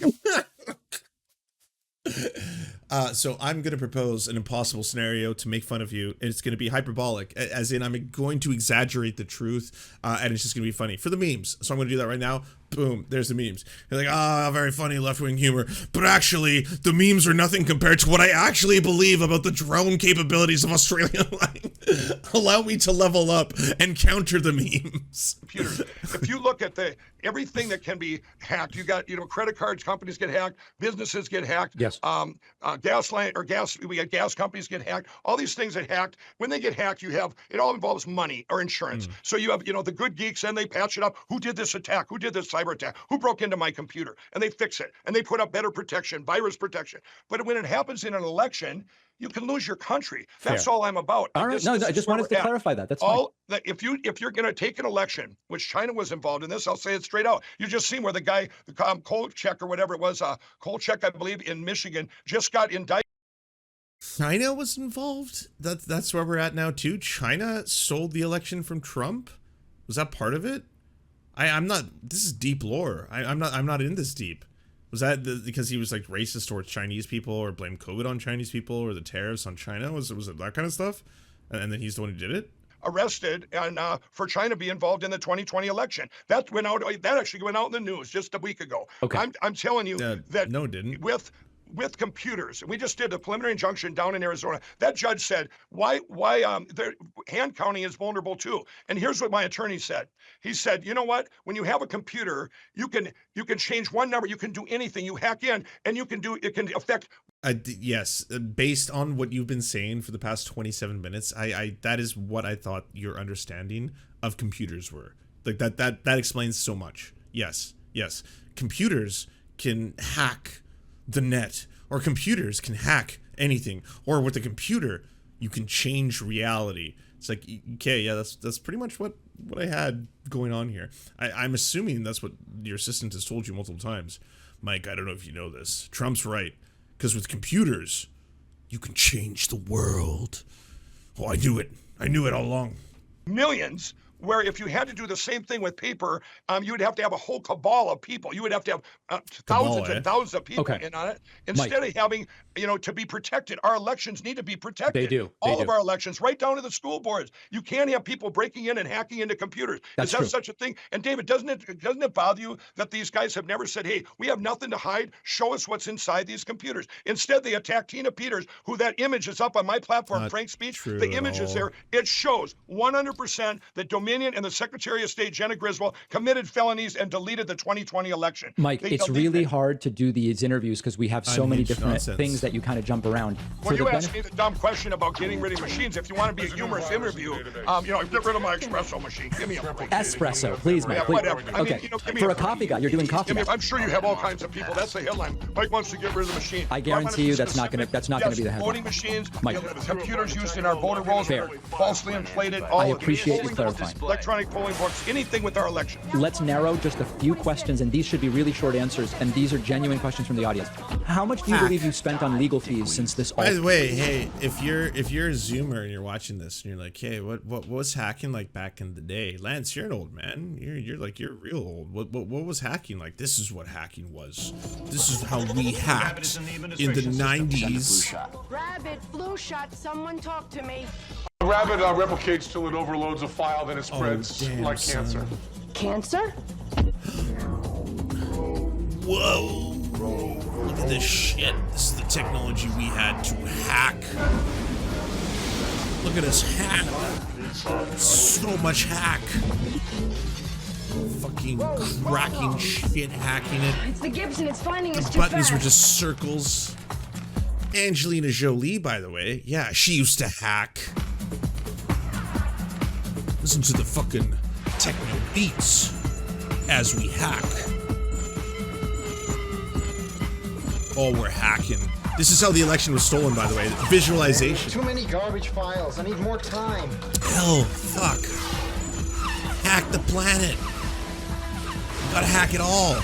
Speaker 3: So I'm going to propose an impossible scenario to make fun of you. It's going to be hyperbolic, as in I'm going to exaggerate the truth, and it's just going to be funny for the memes. So I'm going to do that right now. Boom, there's the memes. You're like, very funny left-wing humor. But actually, the memes are nothing compared to what I actually believe about the drone capabilities of Australia. Allow me to level up and counter the memes.
Speaker 2: Computers. If you look at everything that can be hacked, you got, credit cards, companies get hacked, businesses get hacked.
Speaker 1: Yes.
Speaker 2: Gas companies get hacked. All these things get hacked. When they get hacked, it all involves money or insurance. So you have, the good geeks, and they patch it up. Who did this attack? Who did this cyber attack? Who broke into my computer? And they fix it. And they put up better protection, virus protection. But when it happens in an election, you can lose your country. That's all I'm about.
Speaker 1: All right. I just wanted to clarify that. That's all.
Speaker 2: If you're going to take an election, which China was involved in this, I'll say it straight out. You just seen where the guy, the Kolchak or whatever it was, Kolchak, I believe, in Michigan, just got indicted.
Speaker 3: China was involved? That's where we're at now too. China sold the election from Trump. Was that part of it? I'm not. This is deep lore. I'm not in this deep. Was that because he was like racist towards Chinese people, or blamed COVID on Chinese people, or the tariffs on China? Was it that kind of stuff? And then he's the one who did it?
Speaker 2: Arrested and for trying to be involved in the 2020 election. That actually went out in the news just a week ago.
Speaker 1: Okay.
Speaker 2: I'm telling you that
Speaker 3: no, it didn't.
Speaker 2: with computers. We just did a preliminary injunction down in Arizona. That judge said, why hand counting is vulnerable too. And here's what my attorney said. He said, you know what? When you have a computer, you can change one number, you can do anything. You hack in and it can affect.
Speaker 3: Yes, based on what you've been saying for the past 27 minutes, that is what I thought your understanding of computers were. Like that explains so much. Yes. Computers can hack the net, or computers can hack anything, or with a computer you can change reality. It's like, okay, yeah, that's pretty much what I had going on here. I'm assuming that's what your assistant has told you multiple times. Mike, I don't know if you know this. Trump's right. Because with computers, you can change the world. Oh, I knew it. I knew it all along.
Speaker 2: Millions, where if you had to do the same thing with paper, you would have to have a whole cabal of people. You would have to have thousands and thousands of people in on it. Instead of having, to be protected. Our elections need to be protected.
Speaker 1: They do.
Speaker 2: All of our elections, right down to the school boards. You can't have people breaking in and hacking into computers.
Speaker 1: That's
Speaker 2: Is that
Speaker 1: true.
Speaker 2: such a thing? And David, doesn't it bother you that these guys have never said, hey, we have nothing to hide. Show us what's inside these computers. Instead, they attack Tina Peters, who that image is up on my platform, Frank Speech. The image is there. It shows 100% that Dominion and the Secretary of State, Jenna Griswold, committed felonies and deleted the 2020 election.
Speaker 1: Mike, it's really hard to do these interviews because we have so many different things that you kind of jump around.
Speaker 2: Well, you asked me the dumb question about getting rid of machines. If you want to be a humorous interview, get rid of my espresso machine. Give me a break.
Speaker 1: Espresso, please, Mike.
Speaker 2: Yeah,
Speaker 1: Please.
Speaker 2: whatever. I
Speaker 1: Okay.
Speaker 2: mean, give me
Speaker 1: For a coffee guy, you're doing coffee
Speaker 2: give me,
Speaker 1: now.
Speaker 2: I'm sure you have all kinds of people. That's the headline. Mike wants to get rid of the machine.
Speaker 1: I guarantee you that's not going to be the headline.
Speaker 2: Voting machines,
Speaker 1: Mike.
Speaker 2: computers used in our voter rolls,
Speaker 1: Fair.
Speaker 2: falsely inflated. All
Speaker 1: I
Speaker 2: of it.
Speaker 1: appreciate you
Speaker 2: Polling
Speaker 1: clarifying.
Speaker 2: books, electronic polling books, anything with our election.
Speaker 1: Let's narrow just a few questions, and these should be really short answers, and these are genuine questions from the audience. How much do you believe you've spent on legal fees since this all?
Speaker 3: By the way, hey, if you're a Zoomer and you're watching this and you're like, hey, what was hacking like back in the day? Lance, you're an old man. You're real old. What was hacking like? This is what hacking was. This is how we hacked in the 90s.
Speaker 5: Rabbit, flu shot, someone talk to me.
Speaker 6: Rabbit replicates till it overloads a file, then it spreads like cancer.
Speaker 5: Cancer?
Speaker 3: Whoa. Look at this shit. This is the technology we had to hack. Look at us hack. So much hack. Fucking cracking shit, hacking it.
Speaker 5: It's the Gibson, it's finding us
Speaker 3: The
Speaker 5: too
Speaker 3: buttons
Speaker 5: fast.
Speaker 3: were just circles. Angelina Jolie, by the way. Yeah, she used to hack. Listen to the fucking techno beats as we hack. Oh, we're hacking. This is how the election was stolen, by the way. Visualization.
Speaker 7: Too many garbage files. I need more time.
Speaker 3: Hell, fuck. Hack the planet. You gotta hack it all.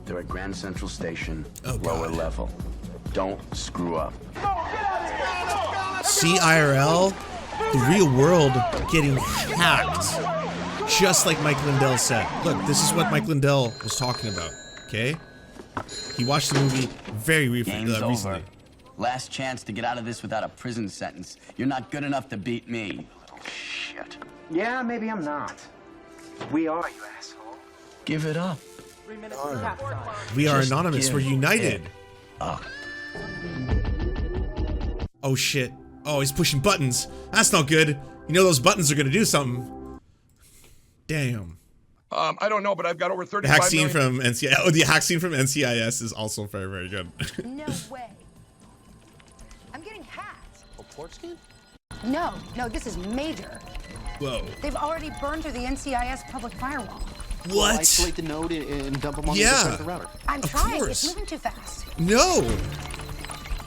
Speaker 8: They're at Grand Central Station,
Speaker 3: Oh,
Speaker 8: lower
Speaker 3: God.
Speaker 8: level. Don't screw up.
Speaker 3: See IRL, the real world getting hacked. Just like Mike Lindell said. Look, this is what Mike Lindell was talking about, okay? He watched the movie very
Speaker 8: Game's over.
Speaker 3: recently.
Speaker 8: Last chance to get out of this without a prison sentence. You're not good enough to beat me. Shit.
Speaker 7: Yeah, maybe I'm not. We are, you asshole.
Speaker 8: Give it up.
Speaker 3: We are
Speaker 8: Just
Speaker 3: anonymous,
Speaker 8: give
Speaker 3: we're united.
Speaker 8: it up.
Speaker 3: Oh shit. Oh, he's pushing buttons. That's not good. You know those buttons are gonna do something. Damn.
Speaker 2: I don't know, but I've got over
Speaker 3: The
Speaker 2: 35
Speaker 3: hack scene
Speaker 2: million.
Speaker 3: from NCIS. Oh, the hack scene from NCIS is also very, very good.
Speaker 9: No way. I'm getting hacked.
Speaker 10: A port scan?
Speaker 9: No, this is major.
Speaker 3: Whoa.
Speaker 9: They've already burned through the NCIS public firewall.
Speaker 3: What?
Speaker 10: Isolate the node and dump them on the
Speaker 3: Yeah.
Speaker 10: other side of the router.
Speaker 9: I'm
Speaker 3: Of
Speaker 9: trying.
Speaker 3: course.
Speaker 9: It's moving too fast.
Speaker 3: No.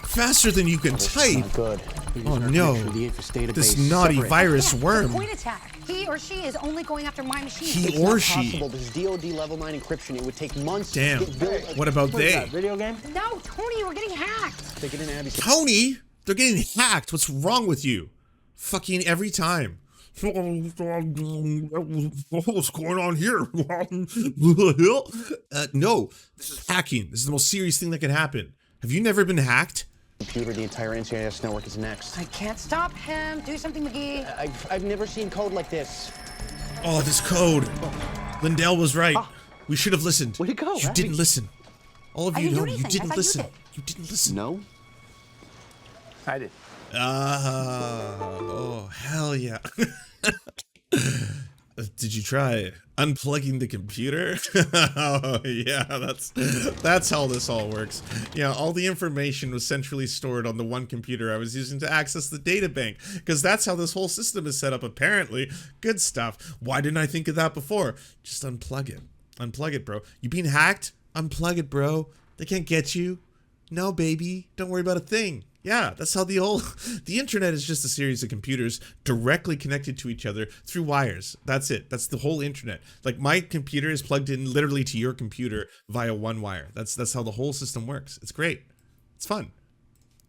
Speaker 3: Faster than you can type.
Speaker 10: Not good.
Speaker 3: Oh no. This naughty virus
Speaker 9: Yeah,
Speaker 3: worm.
Speaker 9: Point attack. He or she is only going after my machine.
Speaker 3: He
Speaker 10: It's
Speaker 3: or
Speaker 10: not
Speaker 3: she.
Speaker 10: possible. This is DoD level 9 encryption. It would take months
Speaker 3: Damn.
Speaker 10: to get built.
Speaker 3: What about they?
Speaker 10: Video game?
Speaker 9: No, Tony, we're getting hacked.
Speaker 10: Take it in Abby's.
Speaker 3: Tony, they're getting hacked. What's wrong with you? Fucking every time. What's going on here? No, this is hacking. This is the most serious thing that can happen. Have you never been hacked?
Speaker 10: Computer, the entire NCIS network is next.
Speaker 9: I can't stop him. Do something, McGee.
Speaker 10: I've never seen code like this.
Speaker 3: Oh, this code. Lindell was right. We should have listened.
Speaker 10: Where'd it go,
Speaker 3: You
Speaker 10: Abby?
Speaker 3: didn't listen. All of
Speaker 9: I
Speaker 3: you
Speaker 9: didn't do
Speaker 3: know you
Speaker 9: anything. I
Speaker 3: didn't
Speaker 9: thought you
Speaker 3: listen.
Speaker 9: did.
Speaker 3: You didn't listen.
Speaker 10: No?
Speaker 7: I did.
Speaker 3: Oh, hell yeah. Did you try unplugging the computer? Oh yeah, that's how this all works. Yeah, all the information was centrally stored on the one computer I was using to access the data bank, because that's how this whole system is set up apparently. Good stuff. Why didn't I think of that before? Just unplug it. Unplug it, bro. You being hacked? Unplug it, bro. They can't get you. No, baby. Don't worry about a thing. Yeah, that's how the internet is just a series of computers directly connected to each other through wires. That's it. That's the whole internet. Like my computer is plugged in literally to your computer via one wire. That's how the whole system works. It's great. It's fun.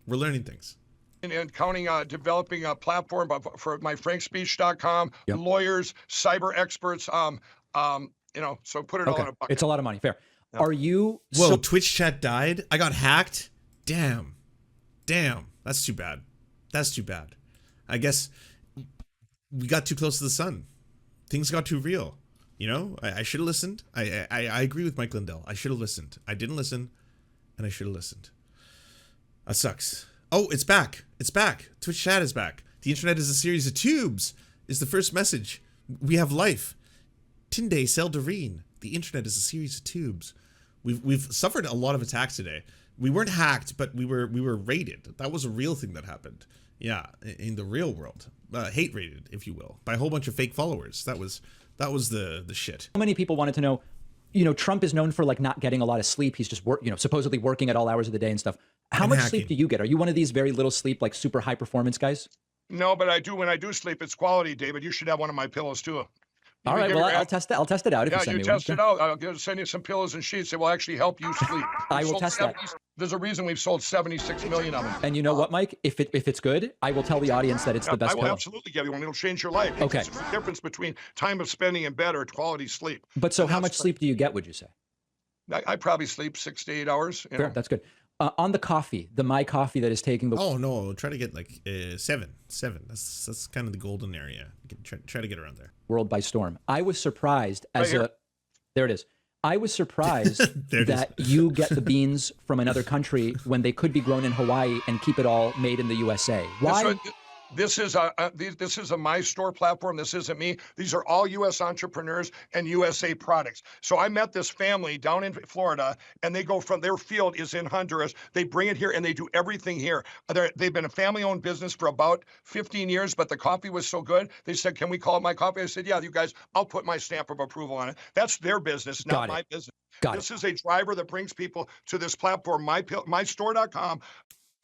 Speaker 3: We're learning things.
Speaker 2: And counting, developing a platform for my frankspeech.com, lawyers, cyber experts, you know, so put it all in a bucket.
Speaker 1: It's a lot of money. Fair.
Speaker 2: Yeah.
Speaker 1: Are you?
Speaker 3: Whoa, Twitch chat died? I got hacked? Damn. That's too bad. That's too bad. I guess we got too close to the sun. Things got too real. You know, I should have listened. I agree with Mike Lindell. I should have listened. I didn't listen, and I should have listened. That sucks. Oh, it's back. It's back. Twitch chat is back. The internet is a series of tubes, is the first message. We have life. Tinde Seldarine. The internet is a series of tubes. We've suffered a lot of attacks today. We weren't hacked, but we were raided. That was a real thing that happened. Yeah, in the real world, hate raided, if you will, by a whole bunch of fake followers. That was the shit.
Speaker 1: So many people wanted to know. You know, Trump is known for like not getting a lot of sleep. He's just supposedly working at all hours of the day and stuff. How much sleep do you get? Are you one of these very little sleep, like super high performance guys?
Speaker 2: No, but I do. When I do sleep, it's quality, David. You should have one of my pillows too.
Speaker 1: All right, well, I'll test it. I'll test it out if you send me one.
Speaker 2: Yeah, you test it out. I'll send you some pillows and sheets. It will actually help you sleep.
Speaker 1: I will test that.
Speaker 2: There's a reason we've sold 76 million of them.
Speaker 1: And you know what, Mike? If it's good, I will tell the audience that it's the best
Speaker 2: I will
Speaker 1: pillow.
Speaker 2: absolutely give you one. It'll change your life.
Speaker 1: Okay.
Speaker 2: It's the difference between time of spending in bed or quality sleep.
Speaker 1: But so how much sleep do you get, would you say?
Speaker 2: I probably sleep 6 to 8 hours.
Speaker 1: Fair, that's good. On the coffee, the My Coffee that is taking the...
Speaker 3: Oh, no, try to get like 7. That's kind of the golden area. Try to get around there.
Speaker 1: World by storm. I was surprised there it is. I was surprised that you get the beans from another country when they could be grown in Hawaii and keep it all made in the USA. Why?
Speaker 2: This is a My Store platform. This isn't me. These are all U.S. entrepreneurs and USA products. So I met this family down in Florida, and they go from their field is in Honduras. They bring it here, and they do everything here. They've been a family-owned business for about 15 years, but the coffee was so good. They said, "Can we call it My Coffee?" I said, "Yeah, you guys. I'll put my stamp of approval on it." That's their business, not my business. This is a driver that brings people to this platform, mystore.com.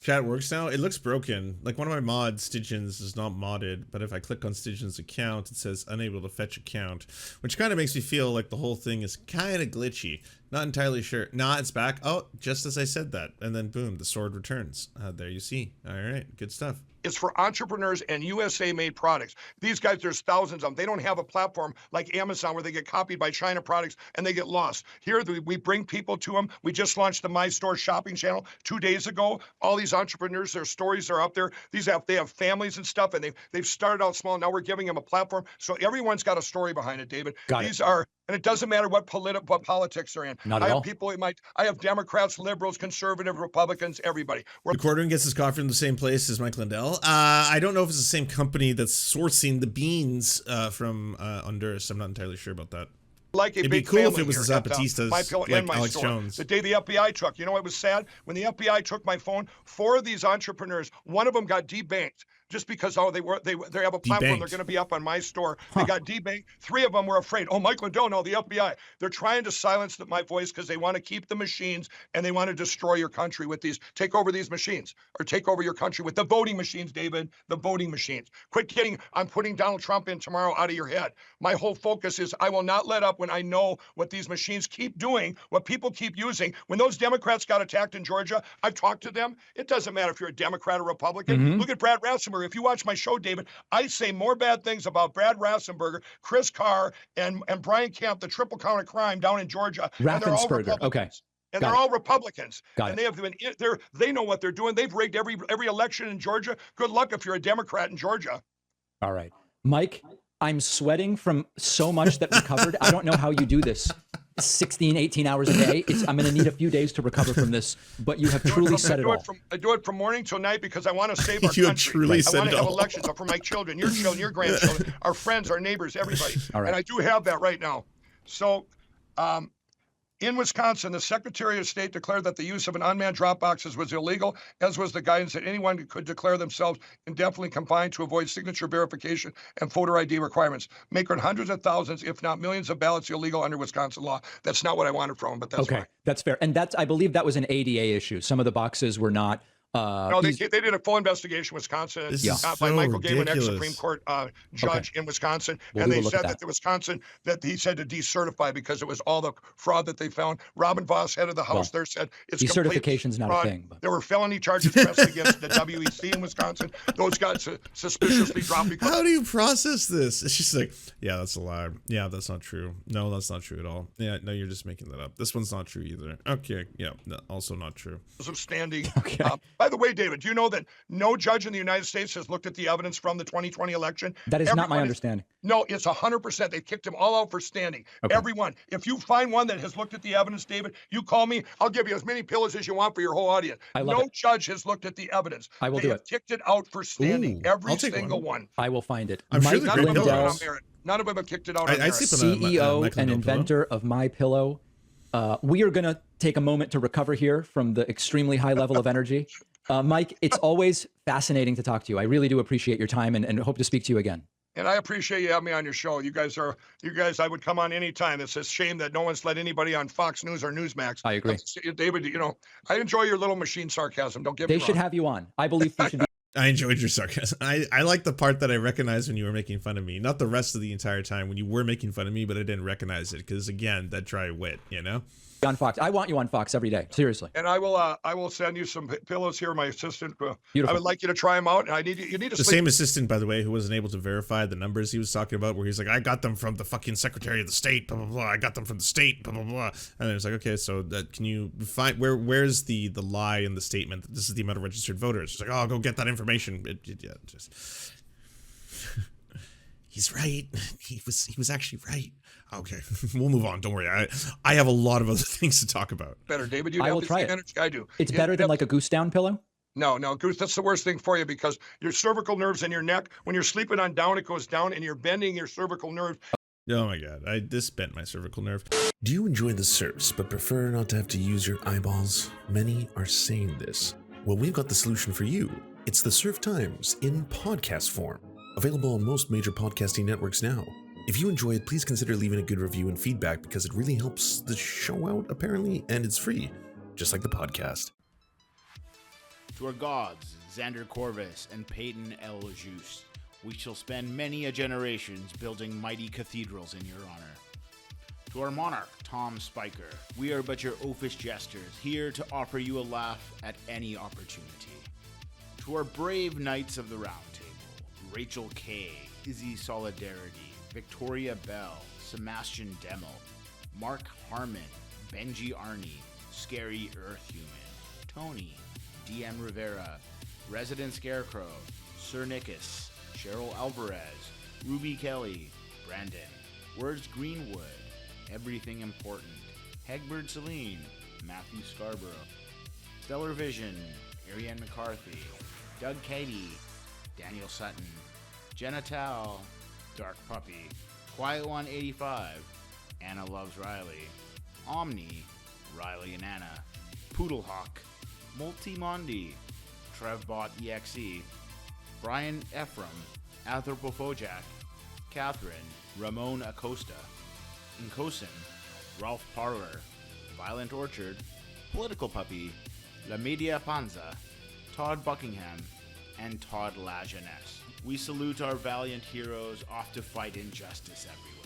Speaker 3: Chat works now. It looks broken. Like one of my mods, Stidgens, is not modded, but if I click on Stidgens' account, it says unable to fetch account, which kind of makes me feel like the whole thing is kind of glitchy. Not entirely sure. Nah, it's back. Oh, just as I said that. And then boom, the sword returns. There you see. All right, good stuff.
Speaker 2: It's for entrepreneurs and USA-made products. These guys, there's thousands of them. They don't have a platform like Amazon where they get copied by China products and they get lost. Here, we bring people to them. We just launched the My Store shopping channel 2 days ago. All these entrepreneurs, their stories are up there. They have families and stuff, and they've started out small. Now we're giving them a platform. So everyone's got a story behind it, David. And it doesn't matter what politics they're in.
Speaker 1: Not at all.
Speaker 2: I have Democrats, liberals, conservative, Republicans, everybody.
Speaker 3: Recording gets his coffee from the same place as Mike Lindell. I don't know if it's the same company that's sourcing the beans from Honduras. I'm not entirely sure about that. It'd be cool if it was the Zapatistas, like Alex Jones.
Speaker 2: The day the FBI took, you know what was sad? When the FBI took my phone, 4 of these entrepreneurs, one of them got debanked. Just because they have a platform, they're going to be up on My Store. They got debanked. 3 of them were afraid. Oh, Mike Lindell, no, the FBI. They're trying to silence my voice because they want to keep the machines and they want to destroy your country with these. Take over these machines or take over your country with the voting machines, David. The voting machines. Quit kidding. I'm putting Donald Trump in tomorrow out of your head. My whole focus is I will not let up when I know what these machines keep doing, what people keep using. When those Democrats got attacked in Georgia, I've talked to them. It doesn't matter if you're a Democrat or Republican. Look at Brad Rassenberger. If you watch my show, David, I say more bad things about Brad Rassenberger, Chris Carr, and Brian Kemp, the triple count of crime down in Georgia.
Speaker 1: Raffensperger, okay.
Speaker 2: And they're all Republicans.
Speaker 1: And
Speaker 2: they have been they know what they're doing. They've rigged every election in Georgia. Good luck if you're a Democrat in Georgia.
Speaker 1: All right. Mike, I'm sweating from so much that we covered. I don't know how you do this. 16, 18 hours a day. I'm going to need a few days to recover from this, but you have truly said it all.
Speaker 2: I do it from morning till night because I want to save our
Speaker 3: You have
Speaker 2: country.
Speaker 3: truly
Speaker 2: I
Speaker 3: said
Speaker 2: want
Speaker 3: it
Speaker 2: to have
Speaker 3: all.
Speaker 2: elections for my children, your grandchildren, our friends, our neighbors, everybody.
Speaker 1: All right.
Speaker 2: And I do have that right now. So, in Wisconsin, the Secretary of State declared that the use of an unmanned drop boxes was illegal, as was the guidance that anyone could declare themselves indefinitely confined to avoid signature verification and photo ID requirements, making hundreds of thousands, if not millions, of ballots illegal under Wisconsin law. That's not what I wanted from them, but that's
Speaker 1: okay.
Speaker 2: fine.
Speaker 1: That's fair. And I believe that was an ADA issue. Some of the boxes were not.
Speaker 2: No, they did a full investigation in Wisconsin by Michael Gaiman, ex-Supreme Court judge in Wisconsin, and they said that the Wisconsin that he said to decertify because it was all the fraud that they found. Robin Voss, head of the House, there said it's
Speaker 1: decertification's not
Speaker 2: fraud.
Speaker 1: a thing. But.
Speaker 2: There were felony charges pressed against the WEC in Wisconsin. Those got suspiciously dropped.
Speaker 3: How do you process this? It's just like, yeah, that's a lie. Yeah, that's not true. No, that's not true at all. Yeah, no, you're just making that up. This one's not true either. Okay, yeah, no, also not true.
Speaker 2: Of standing.
Speaker 1: Okay.
Speaker 2: By the way, David, do you know that no judge in the United States has looked at the evidence from the 2020 election?
Speaker 1: That is not my understanding.
Speaker 2: No, it's 100%. They kicked them all out for standing.
Speaker 1: Okay.
Speaker 2: Everyone. If you find one that has looked at the evidence, David, you call me. I'll give you as many pillows as you want for your whole audience.
Speaker 1: No
Speaker 2: judge has looked at the evidence.
Speaker 1: I will
Speaker 2: do it. Kicked it out for standing. Every single one.
Speaker 1: I will find it.
Speaker 3: I'm
Speaker 1: Mike
Speaker 3: sure the
Speaker 1: Lindell,
Speaker 2: none of them have kicked it out on merit.
Speaker 1: CEO and inventor of My Pillow. We are going to take a moment to recover here from the extremely high level of energy. Mike, it's always fascinating to talk to you. I really do appreciate your time and hope to speak to you again.
Speaker 2: And I appreciate you having me on your show. You guys, I would come on anytime. It's a shame that no one's let anybody on Fox News or Newsmax.
Speaker 1: I agree.
Speaker 2: David, I enjoy your little machine sarcasm. Don't get me wrong.
Speaker 1: They should have you on. I believe you should be.
Speaker 3: I enjoyed your sarcasm. I like the part that I recognized when you were making fun of me, not the rest of the entire time when you were making fun of me, but I didn't recognize it because, again, that dry wit,
Speaker 1: On Fox. I want you on Fox every day. Seriously.
Speaker 2: And I will send you some pillows here. My assistant.
Speaker 1: Beautiful.
Speaker 2: I would like you to try them out. And you need to.
Speaker 3: The same assistant, by the way, who wasn't able to verify the numbers he was talking about, where he's like, I got them from the fucking Secretary of the State, blah blah blah. I got them from the state, blah blah blah. And then it's like, okay, so can you find where's the lie in the statement that this is the amount of registered voters? It's like, oh, go get that information. He's right. He was actually right. Okay, we'll move on. Don't worry. I have a lot of other things to talk about.
Speaker 2: Better, David. You
Speaker 1: I
Speaker 2: have
Speaker 1: will
Speaker 2: the
Speaker 1: try
Speaker 2: same
Speaker 1: it.
Speaker 2: energy I do.
Speaker 1: It's better than like a goose down pillow.
Speaker 2: No, Goose, that's the worst thing for you because your cervical nerves in your neck, when you're sleeping on down, it goes down and you're bending your cervical nerve.
Speaker 3: Oh my God, this bent my cervical nerve.
Speaker 11: Do you enjoy the Serfs but prefer not to have to use your eyeballs? Many are saying this. Well, we've got the solution for you. It's the Serf Times in podcast form. Available on most major podcasting networks now. If you enjoy it, please consider leaving a good review and feedback because it really helps the show out, apparently, and it's free, just like the podcast.
Speaker 12: To our gods, Xander Corvus and Peyton L. Juste, we shall spend many a generations building mighty cathedrals in your honor. To our monarch, Tom Spiker, we are but your oafish jesters, here to offer you a laugh at any opportunity. To our brave knights of the Round Table, Rachel K., Izzy Solidarity, Victoria Bell, Sebastian Demmel, Mark Harmon, Benji Arney, Scary Earth Human, Tony, DM Rivera, Resident Scarecrow, Sir Nickus, Cheryl Alvarez, Ruby Kelly, Brandon, Words Greenwood, Everything Important, Hegbert Celine, Matthew Scarborough, Stellar Vision, Ariane McCarthy, Doug Cady, Daniel Sutton, Jenna Tao, Dark Puppy, Quiet One 85, Anna Loves Riley, Omni, Riley and Anna, Poodlehawk, Multimondi, Trevbot EXE, Brian Ephraim, Anthropophojack, Catherine, Ramon Acosta, Nkosin, Ralph Parler, Violent Orchard, Political Puppy, La Media Panza, Todd Buckingham, and Todd La Jeunesse. We salute our valiant heroes off to fight injustice everywhere.